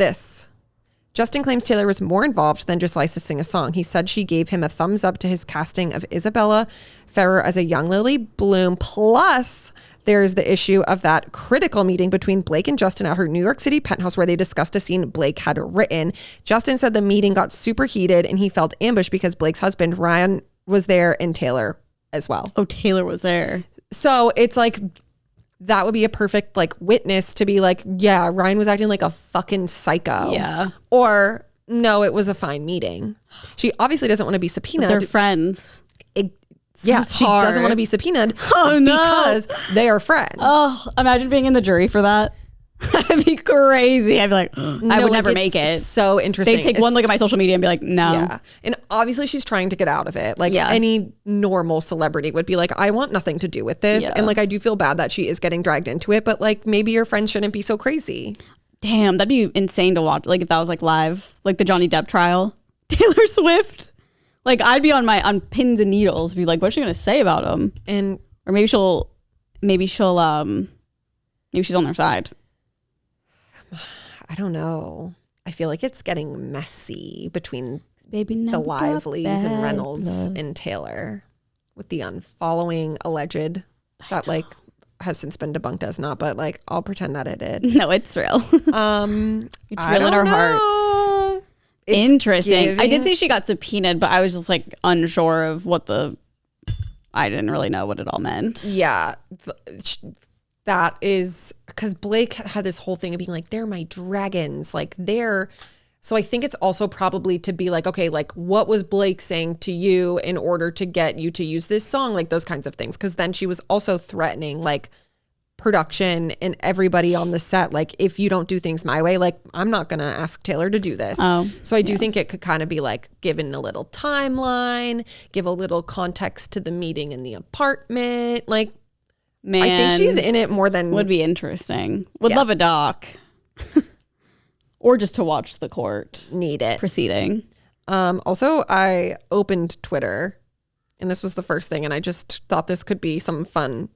Justin claims Taylor was more involved than just licensing a song. He said she gave him a thumbs up to his casting of Isabella Ferrer as a young Lily Bloom. Plus, there's the issue of that critical meeting between Blake and Justin at her New York City penthouse where they discussed a scene Blake had written. Justin said the meeting got super heated and he felt ambushed because Blake's husband, Ryan, was there and Taylor as well. Oh, Taylor was there. So it's like, that would be a perfect like witness to be like, yeah, Ryan was acting like a fucking psycho. Yeah. Or no, it was a fine meeting. She obviously doesn't want to be subpoenaed. They're friends. Yeah, Sounds she hard. doesn't want to be subpoenaed Oh, no. because they are friends. Oh, imagine being in the jury for that. That'd be crazy. I'd be like, I would like, never it's make it. So interesting. They'd take one look at my social media and be like, no. Yeah. And obviously she's trying to get out of it. Like Yeah. any normal celebrity would be like, I want nothing to do with this. Yeah. And like, I do feel bad that she is getting dragged into it, but like maybe your friends shouldn't be so crazy. Damn, that'd be insane to watch. Like if that was like live, like the Johnny Depp trial. Taylor Swift. Like I'd be on pins and needles, be like, what's she gonna say about him? And Or maybe maybe she's on their side. I don't know. I feel like it's getting messy between Baby, the Lively's and Reynolds and Taylor with the unfollowing alleged that like has since been debunked as not, but like I'll pretend that it did. No, it's real. It's real in our hearts. Interesting. I did see she got subpoenaed, but I was just like unsure of I didn't really know what it all meant. Yeah. That is because Blake had this whole thing of being like, they're my dragons. Like so I think it's also probably to be like, okay, like what was Blake saying to you in order to get you to use this song? Like those kinds of things. Cause then she was also threatening like production and everybody on the set, like, if you don't do things my way, like, I'm not gonna ask Taylor to do this. So I do think it could kind of be like given a little timeline, give a little context to the meeting in the apartment. Like, man, I think she's in it more than would be interesting. Would love a doc. Or just to watch the court need it proceeding. Also, I opened Twitter, and this was the first thing, and I just thought this could be some fun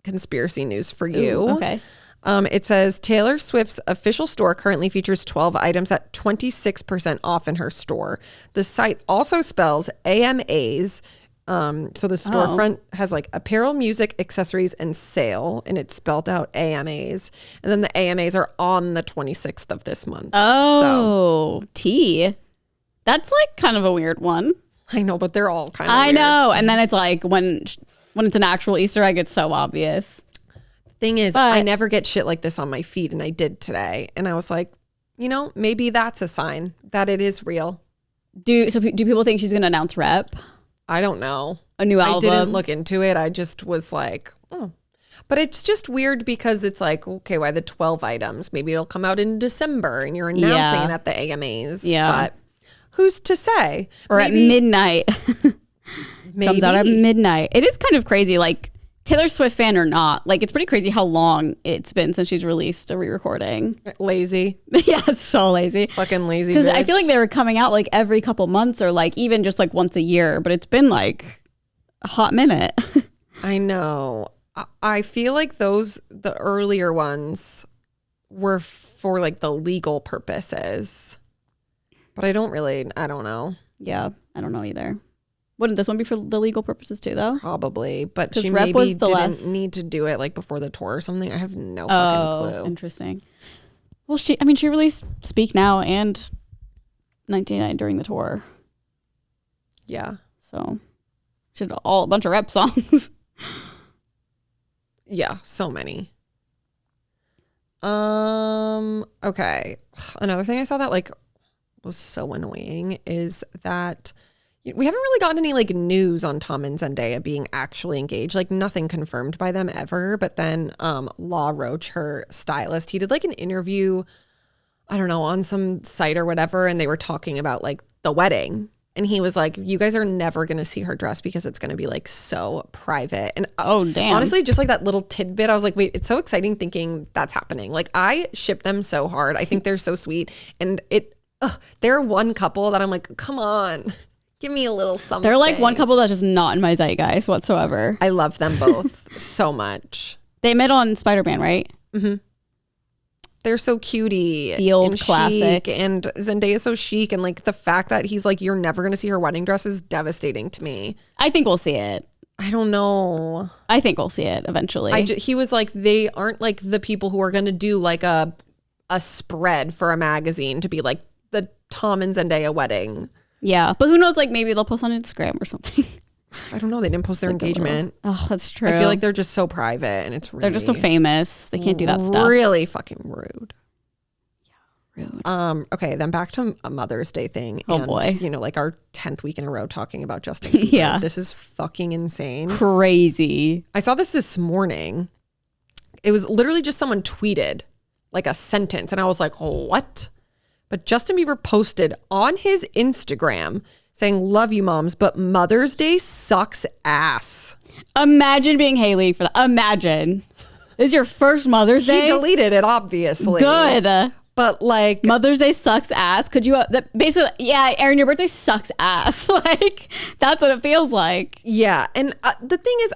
conspiracy news for you. Ooh, okay. It says Taylor Swift's official store currently features 12 items at 26% off in her store. The site also spells AMAs. So the storefront has like apparel, music, accessories, and sale, and it's spelled out AMAs. And then the AMAs are on the 26th of this month. Oh, T. That's like kind of a weird one. I know, but they're all kind of I weird. know. And then it's like when it's an actual Easter egg, it's so obvious. Thing is, I never get shit like this on my feed, and I did today. And I was like, you know, maybe that's a sign that it is real. Do people think she's going to announce Rep? I don't know. A new album? I didn't look into it. I just was like, oh. But it's just weird because it's like, okay, why the 12 items? Maybe it'll come out in December and you're announcing it at the AMAs. Yeah. But who's to say? Or maybe, at midnight. Maybe. Comes out at midnight. It is kind of crazy, like, Taylor Swift fan or not, like, it's pretty crazy how long it's been since she's released a re-recording. Lazy. Yeah, it's so lazy. Fucking lazy. Because I feel like they were coming out like every couple months or like even just like once a year, but it's been like a hot minute. I know. I feel like the earlier ones were for like the legal purposes, but I don't know. Yeah, I don't know either. Wouldn't this one be for the legal purposes too, though? Probably, but she maybe didn't need to do it like before the tour or something. I have no fucking clue. Interesting. Well, she released Speak Now and 1999 during the tour. Yeah. So she did a bunch of Rep songs. Yeah, so many. Okay. Another thing I saw that like was so annoying is that we haven't really gotten any like news on Tom and Zendaya being actually engaged, like nothing confirmed by them ever. But then Law Roach, her stylist, he did like an interview, I don't know, on some site or whatever, and they were talking about like the wedding. And he was like, you guys are never going to see her dress because it's going to be like so private. And damn. Honestly, just like that little tidbit, I was like, wait, it's so exciting thinking that's happening. Like I ship them so hard. I think they're so sweet. And they're one couple that I'm like, come on. Give me a little something. They're like one couple that's just not in my zeitgeist whatsoever. I love them both so much. They met on Spider-Man, right? Mm-hmm. They're so cutie. The old classic. And Zendaya is so chic. And like the fact that he's like, you're never going to see her wedding dress is devastating to me. I think we'll see it. I don't know. I think we'll see it eventually. He was like, they aren't like the people who are going to do like a spread for a magazine to be like the Tom and Zendaya wedding. Yeah, but who knows, like maybe they'll post on Instagram or something. I don't know. They didn't post their engagement. Oh, that's true. I feel like they're just so private and it's really... They're just so famous. They can't do that stuff. Really fucking rude. Yeah, rude. Okay, then back to a Mother's Day thing. Oh, and, boy. You know, like our 10th week in a row talking about Justin Bieber. Yeah. This is fucking insane. Crazy. I saw this morning. It was literally just someone tweeted like a sentence and I was like, what? But Justin Bieber posted on his Instagram saying, love you moms, but Mother's Day sucks ass. Imagine being Haley for that. Imagine. This is your first Mother's Day? He deleted it, obviously. Good. But like... Mother's Day sucks ass. Could you... basically, yeah, Erin, your birthday sucks ass. Like, that's what it feels like. Yeah. And the thing is,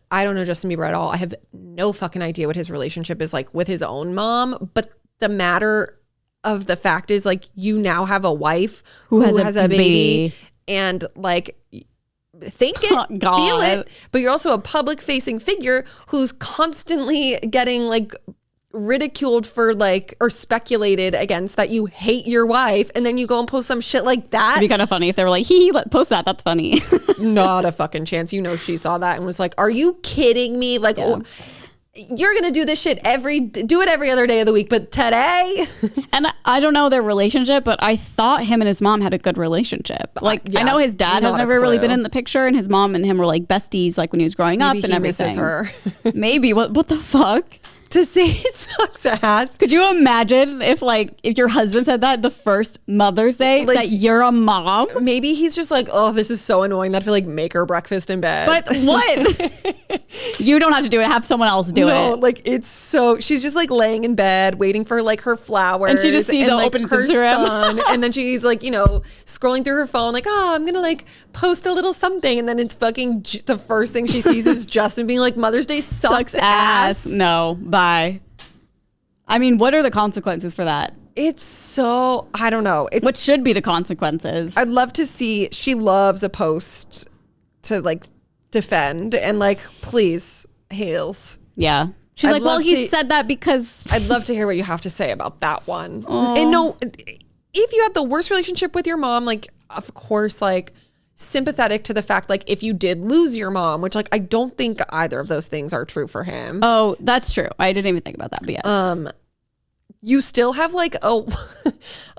I don't know Justin Bieber at all. I have no fucking idea what his relationship is like with his own mom. But the matter of the fact is like you now have a wife who has a baby and like think it, feel it, but you're also a public facing figure who's constantly getting like ridiculed for like or speculated against that you hate your wife and then you go and post some shit like that. It'd be kind of funny if they were like, post that, that's funny. Not a fucking chance. You know, she saw that and was like, are you kidding me? Like, you're going to do this shit do it every other day of the week, but today. And I don't know their relationship, but I thought him and his mom had a good relationship. Like, I know his dad has never really been in the picture, and his mom and him were like besties, like when he was growing up and everything. Misses her. Maybe. What the fuck? To say it sucks ass. Could you imagine if your husband said that the first Mother's Day, like, that you're a mom? Maybe he's just like, oh, this is so annoying that I have to like make her breakfast in bed. But what? You don't have to do it. Have someone else do it. No, like it's so, she's just like laying in bed waiting for like her flowers. And she just sees like, open her Instagram. son, and then she's like, scrolling through her phone like, oh, I'm going to like post a little something. And then it's fucking the first thing she sees is Justin being like, Mother's Day sucks ass. No, bye. I mean, what are the consequences for that? It's so, I don't know. What should be the consequences? I'd love to see, she loves a post to like defend and like, please, Hales. Yeah. She's like, well, he said that because. I'd love to hear what you have to say about that one. And no, if you had the worst relationship with your mom, like, of course, like, sympathetic to the fact, like, if you did lose your mom, which, like, I don't think either of those things are true for him. Oh, that's true. I didn't even think about that, but yes. You still have, like, a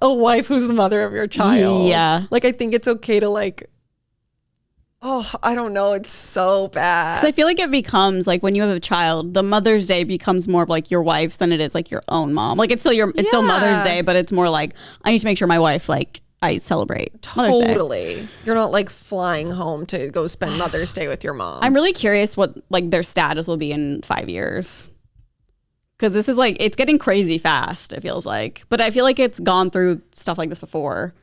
wife who's the mother of your child. Yeah. Like, I think it's okay to, like, I don't know. It's so bad. Because I feel like it becomes, like, when you have a child, the Mother's Day becomes more of, like, your wife's than it is, like, your own mom. Like, it's still Mother's Day, but it's more like, I need to make sure my wife, like, I celebrate Mother's Day. Totally. You're not like flying home to go spend Mother's Day with your mom. I'm really curious what like their status will be in 5 years. Because this is like, it's getting crazy fast, it feels like. But I feel like it's gone through stuff like this before,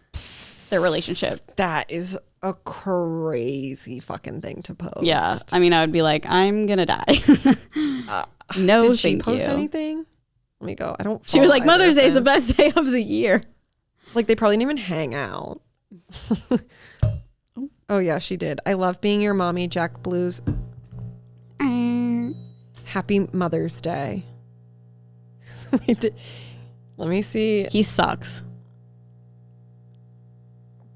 their relationship. That is a crazy fucking thing to post. Yeah. I mean, I would be like, I'm going to die. No, did she thank post you. anything? Let me go. I don't. She was like, Mother's Day is the best day of the year. Like, they probably didn't even hang out. Oh, yeah, she did. I love being your mommy, Jack Blues. Happy Mother's Day. Let me see. He sucks.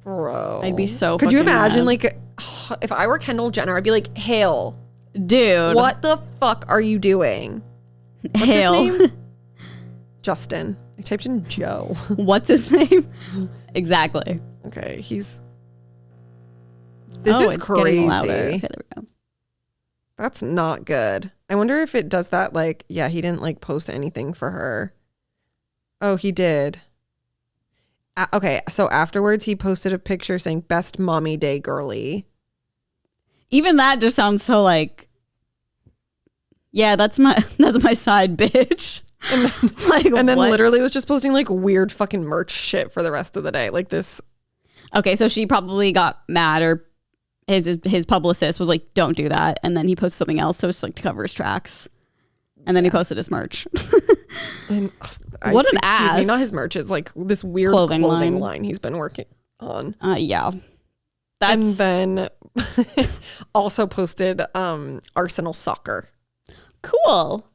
Bro. I'd be so Could you imagine, mad. like, if I were Kendall Jenner, I'd be like, Hale. Dude. What the fuck are you doing? What's Hale. his name? Justin. I typed in Joe. What's his name? Exactly. Okay, This is it's getting louder. crazy. Okay, there we go. That's not good. I wonder if it does that, like, yeah, he didn't, like, post anything for her. Oh, he did. Okay, so afterwards, he posted a picture saying, best mommy day girly. Even that just sounds so like, yeah, that's my side bitch. And then, like, and then what? literally was just posting, like, weird fucking merch shit for the rest of the day. Like, this. Okay, so she probably got mad, or his publicist was like, don't do that. And then he posted something else, so it's like to cover his tracks. And then he posted his merch. And what an excuse ass. me, not his merch. It's like this weird clothing line he's been working on. Yeah. And then also posted Arsenal soccer. Cool.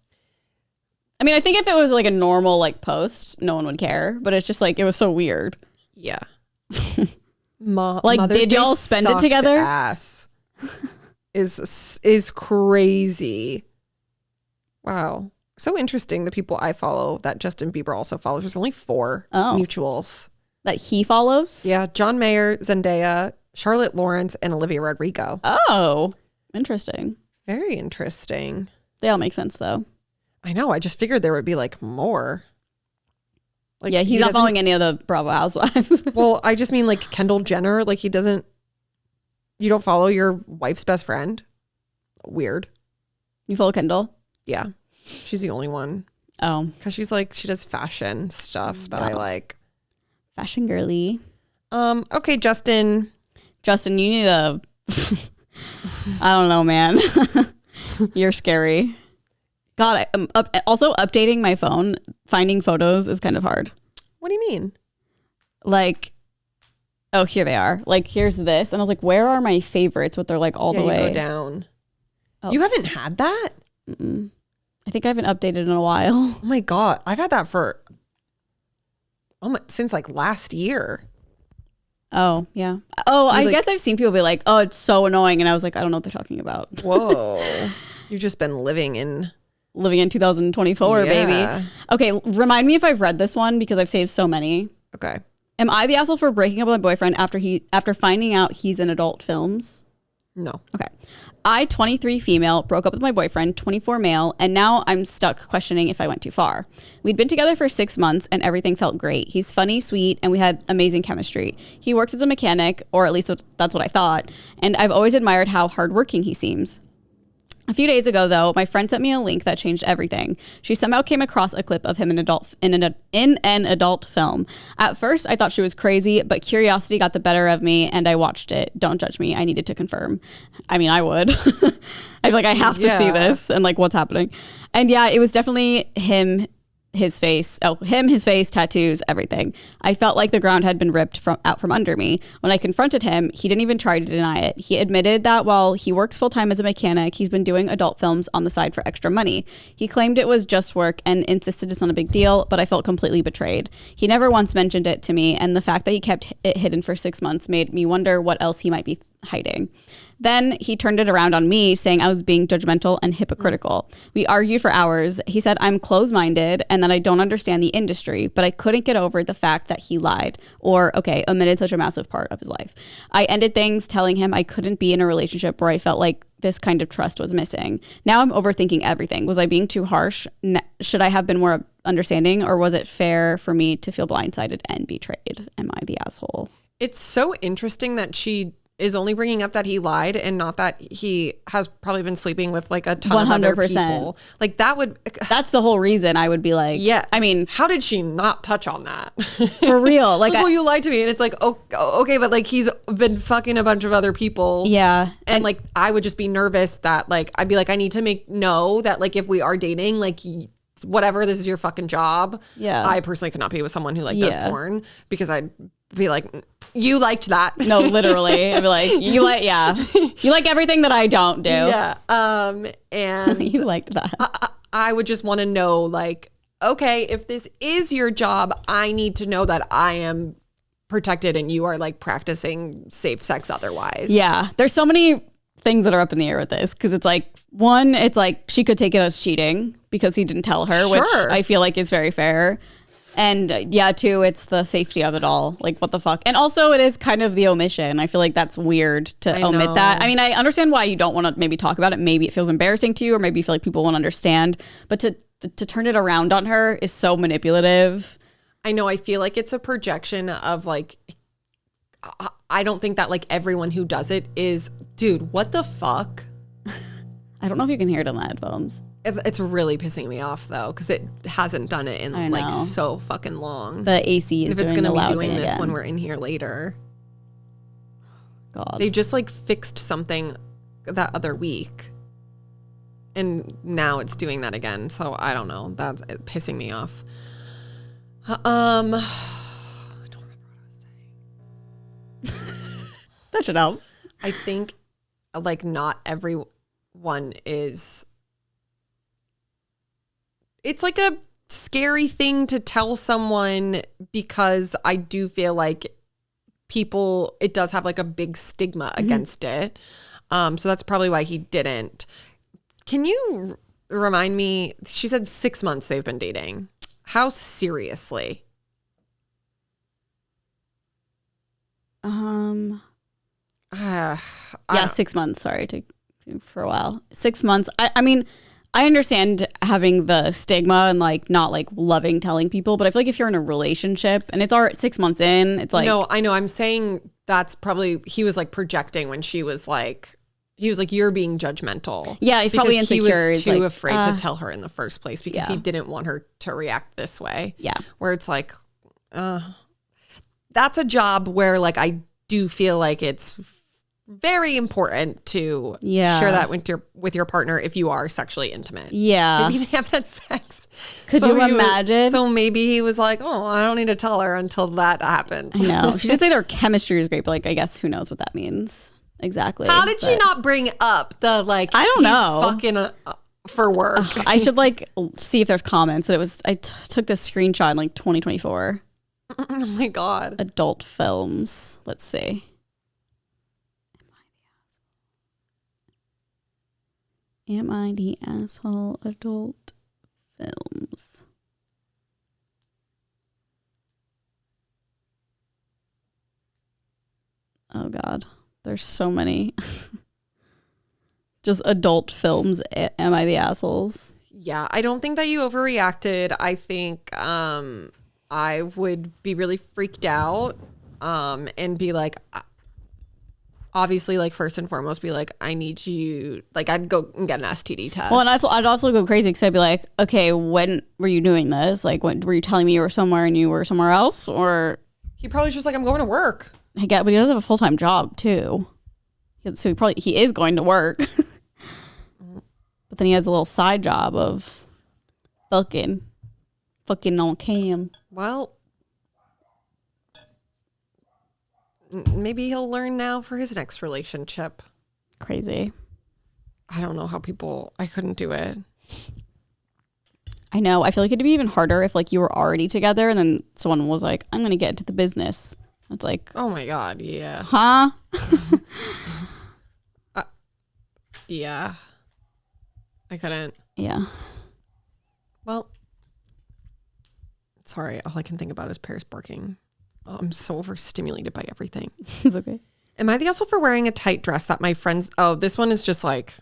I mean, I think if it was like a normal like post, no one would care. But it's just like, it was so weird. Yeah. Like, Mother's did Day y'all spend it together? Ass is crazy. Wow. So interesting. The people I follow that Justin Bieber also follows. There's only 4 mutuals that he follows. Yeah, John Mayer, Zendaya, Charlotte Lawrence, and Olivia Rodrigo. Oh, interesting. Very interesting. They all make sense though. I know. I just figured there would be like more. Like, yeah, he's not following any of the Bravo housewives. Well, I just mean like Kendall Jenner. Like, you don't follow your wife's best friend. Weird. You follow Kendall? Yeah. She's the only one. Oh. Because she does fashion stuff that I like. Fashion girly. Okay, Justin. Justin, you need a... I don't know, man. You're scary. God, also updating my phone, finding photos is kind of hard. What do you mean? Like, oh, here they are. Like, here's this. And I was like, where are my favorites? But they're like all the way. You go down. You haven't had that? Mm-mm. I think I haven't updated in a while. Oh my God. I've had that for since like last year. Oh, yeah. Oh, I guess I've seen people be like, oh, it's so annoying. And I was like, I don't know what they're talking about. Whoa. You've just been living in living in 2024, Yeah. baby. Okay, remind me if I've read this one because I've saved so many. Okay. Am I the asshole for breaking up with my boyfriend after finding out he's in adult films? No. Okay. I, 23 female, broke up with my boyfriend, 24 male, and now I'm stuck questioning if I went too far. We'd been together for 6 months and everything felt great. He's funny, sweet, and we had amazing chemistry. He works as a mechanic, or at least that's what I thought, and I've always admired how hardworking he seems. A few days ago, though, my friend sent me a link that changed everything. She somehow came across a clip of him in an adult film. At first, I thought she was crazy, but curiosity got the better of me, and I watched it. Don't judge me. I needed to confirm. I mean, I would. I'd be like, I have to see this, and like, what's happening? And yeah, it was definitely him. His face, tattoos, everything. I felt like the ground had been ripped out from under me. When I confronted him, he didn't even try to deny it. He admitted that while he works full-time as a mechanic, he's been doing adult films on the side for extra money. He claimed it was just work and insisted it's not a big deal, but I felt completely betrayed. He never once mentioned it to me, and the fact that he kept it hidden for 6 months made me wonder what else he might be hiding. Then he turned it around on me, saying I was being judgmental and hypocritical. We argued for hours. He said I'm closed-minded and that I don't understand the industry, but I couldn't get over the fact that he lied or, omitted such a massive part of his life. I ended things telling him I couldn't be in a relationship where I felt like this kind of trust was missing. Now I'm overthinking everything. Was I being too harsh? Should I have been more understanding, or was it fair for me to feel blindsided and betrayed? Am I the asshole? It's so interesting that she is only bringing up that he lied and not that he has probably been sleeping with like a ton of other 100%. People. Like That's the whole reason I would be like, yeah. I mean, how did she not touch on that? for real. Like, well, you lied to me. And it's like, okay, but like he's been fucking a bunch of other people. yeah. And like, I would just be nervous that like, I'd be like, I need to know that like, if we are dating, like whatever, this is your fucking job. Yeah. I personally could not be with someone who like does porn, because I'd be like, you liked that. No, literally. I'd be like, you like everything that I don't do. Yeah. And You liked that. I would just want to know, like, okay, if this is your job, I need to know that I am protected and you are like practicing safe sex otherwise. Yeah. There's so many things that are up in the air with this, because it's like, one, it's like she could take it as cheating because he didn't tell her, which I feel like is very fair. And yeah, two, it's the safety of it all. Like, what the fuck? And also, it is kind of the omission. I feel like that's weird to omit that. I mean, I understand why you don't want to maybe talk about it. Maybe it feels embarrassing to you, or maybe you feel like people won't understand. But to turn it around on her is so manipulative. I know. I feel like it's a projection of like, I don't think that like everyone who does it is, dude, what the fuck? I don't know if you can hear it on the headphones. It's really pissing me off though, because it hasn't done it in like so fucking long. The AC is if it's going to be doing this again when we're in here later. God. They just like fixed something that other week, and now it's doing that again. So I don't know. That's pissing me off. I don't remember what I was saying. That should help. I think like not everyone is. It's like a scary thing to tell someone, because I do feel like it does have like a big stigma against it. So that's probably why he didn't. Can you remind me, she said 6 months they've been dating. How seriously? Yeah, 6 months. Sorry, for a while. 6 months. I mean, I understand having the stigma and like not like loving telling people, but I feel like if you're in a relationship and it's 6 months in, it's like, no, I know. I'm saying that's probably, he was like projecting when he was like, you're being judgmental. Yeah, he's probably insecure. He was too afraid to tell her in the first place, because he didn't want her to react this way. Yeah. Where it's like, that's a job where like I do feel like it's very important to share that with your partner if you are sexually intimate. Yeah. Maybe they haven't had sex. Could you imagine? So maybe he was like, oh, I don't need to tell her until that happens. I know. She did say their chemistry is great, but like, I guess who knows what that means exactly. How did she not bring up the like, I don't know. Fucking for work. I should like see if there's comments. I took this screenshot in like 2024. Oh my God. Adult films. Let's see. Am I the Asshole adult films? Oh God, there's so many. Just adult films. Am I the assholes? Yeah, I don't think that you overreacted. I think I would be really freaked out and be like, obviously, like first and foremost, be like, I need you. Like, I'd go and get an STD test. Well, and I'd also go crazy because I'd be like, okay, when were you doing this? Like, when were you telling me you were somewhere and you were somewhere else? Or he probably was just like, I'm going to work. I get, but he does have a full-time job too, so he is going to work. But then he has a little side job of fucking on cam. Well, maybe he'll learn now for his next relationship. Crazy. I don't know how I couldn't do it. I know. I feel like it'd be even harder if like you were already together and then someone was like, I'm going to get into the business. It's like, oh my God. Yeah. Huh? Yeah. I couldn't. Yeah. Well, sorry. All I can think about is Paris barking. Oh, I'm so overstimulated by everything. It's okay. Am I the asshole for wearing a tight dress that my friends... Oh, this one is just like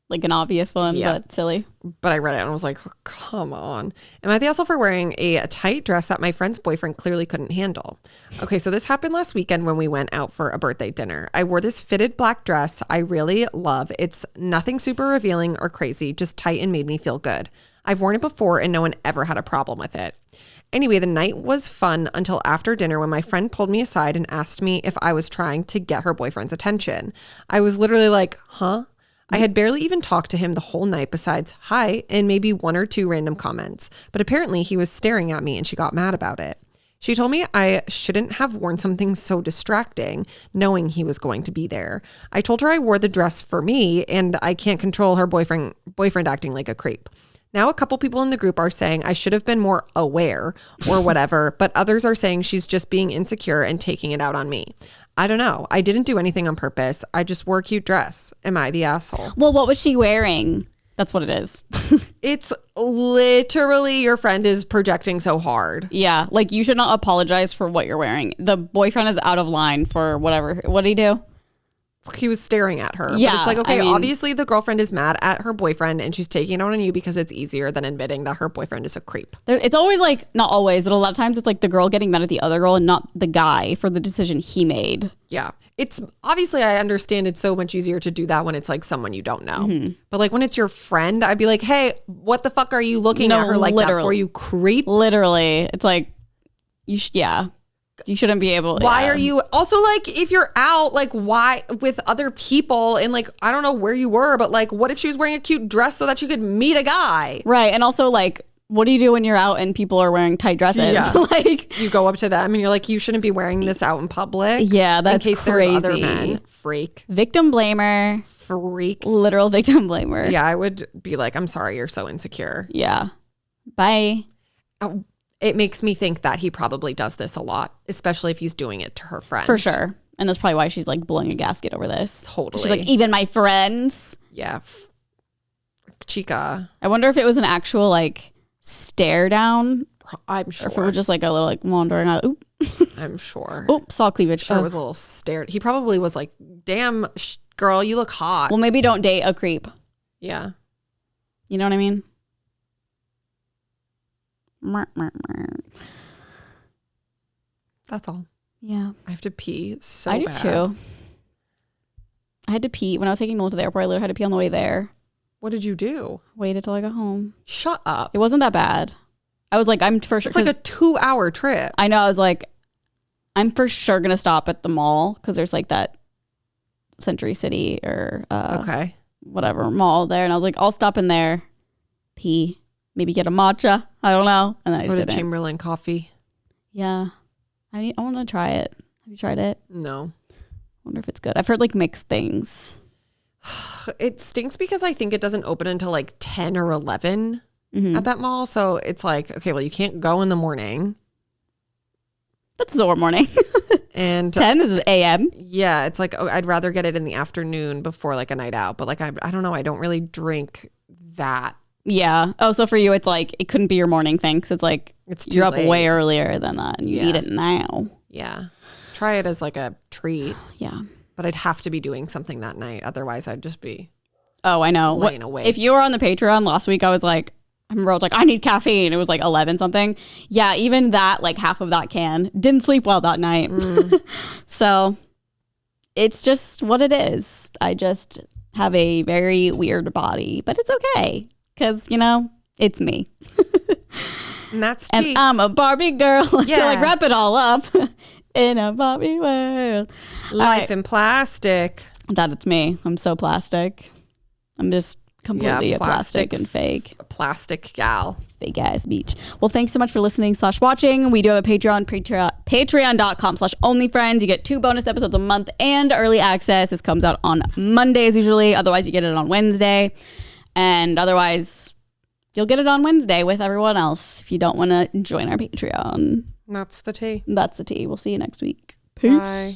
an obvious one, but silly. But I read it and I was like, oh, come on. Am I the asshole for wearing a tight dress that my friend's boyfriend clearly couldn't handle? Okay, so this happened last weekend when we went out for a birthday dinner. I wore this fitted black dress I really love. It's nothing super revealing or crazy, just tight and made me feel good. I've worn it before and no one ever had a problem with it. Anyway, the night was fun until after dinner when my friend pulled me aside and asked me if I was trying to get her boyfriend's attention. I was literally like, huh? I had barely even talked to him the whole night besides hi and maybe one or two random comments, but apparently he was staring at me and she got mad about it. She told me I shouldn't have worn something so distracting, knowing he was going to be there. I told her I wore the dress for me and I can't control her boyfriend acting like a creep. Now a couple people in the group are saying I should have been more aware or whatever, but others are saying she's just being insecure and taking it out on me. I don't know. I didn't do anything on purpose. I just wore a cute dress. Am I the asshole? Well, what was she wearing? That's what it is. It's literally your friend is projecting so hard. Yeah. Like you should not apologize for what you're wearing. The boyfriend is out of line for whatever. What did he do? He was staring at her. Yeah, but it's like, okay, I mean, obviously the girlfriend is mad at her boyfriend and she's taking it out on you because it's easier than admitting that her boyfriend is a creep. It's always like, not always, but a lot of times it's like the girl getting mad at the other girl and not the guy for the decision he made. Yeah. It's obviously, I understand it's so much easier to do that when it's like someone you don't know. Mm-hmm. But like when it's your friend, I'd be like, hey, what the fuck are you looking at her like that for, you creep? Literally. It's like, yeah. You shouldn't be able. Why are you also like, if you're out, like why with other people and like, I don't know where you were, but like, what if she was wearing a cute dress so that you could meet a guy? Right. And also like, what do you do when you're out and people are wearing tight dresses? Yeah. Like you go up to them and you're like, you shouldn't be wearing this out in public. Yeah. That's in case crazy. There's other men. Freak. Victim blamer. Freak. Literal victim blamer. Yeah. I would be like, I'm sorry. You're so insecure. Yeah. Bye. Oh, it makes me think that he probably does this a lot, especially if he's doing it to her friend. For sure. And that's probably why she's like blowing a gasket over this. Totally. She's like, even my friends. Yeah. Chica. I wonder if it was an actual like stare down. I'm sure. Or if it was just like a little like wandering out. Oop. I'm sure. Oop, saw cleavage. Sure, it was a little stare. He probably was like, damn, girl, you look hot. Well, maybe don't date a creep. Yeah. You know what I mean? That's all. Yeah. I have to pee so I do bad. too. I had to pee. When I was taking Noel to the airport, I literally had to pee on the way there. What did you do? Waited till I got home. Shut up. It wasn't that bad. I was like, I'm for sure. It's like a 2-hour trip. I know. I was like, I'm for sure going to stop at the mall because there's like that Century City or okay, whatever mall there. And I was like, I'll stop in there, pee, maybe get a matcha. I don't know. And then I just didn't. Chamberlain coffee. Yeah. I want to try it. Have you tried it? No. Wonder if it's good. I've heard like mixed things. It stinks because I think it doesn't open until like 10 or 11 at that mall. So it's like, okay, well, you can't go in the morning. That's the morning. And 10 is a.m. yeah, it's like, oh, I'd rather get it in the afternoon before like a night out. But like, I don't know. I don't really drink that. Yeah. Oh, so for you, it's like, it couldn't be your morning thing. Cause it's like, It's too you're up late. way earlier than that and you Yeah. eat it now. Yeah. Try it as like a treat. Yeah. But I'd have to be doing something that night. Otherwise, I'd just be Oh, I know. laying awake. If you were on the Patreon last week, I was like, I remember I was like, I need caffeine. It was like 11 something. Yeah, even that, like half of that can. Didn't sleep well that night. So it's just what it is. I just have a very weird body, but it's okay. Because, you know, it's me. And that's And tea. I'm a Barbie girl. To like Yeah. wrap it all up in a Barbie world. Life in plastic. That it's me. I'm so plastic. I'm just completely a plastic and fake. A plastic gal. Fake ass beach. Well, thanks so much for listening / watching. We do have a patreon.com/onlyfriends. You get 2 bonus episodes a month and early access. This comes out on Mondays usually. Otherwise, you get it on Wednesday. And otherwise, you'll get it on Wednesday with everyone else if you don't want to join our Patreon. That's the tea. That's the tea. We'll see you next week. Peace. Bye.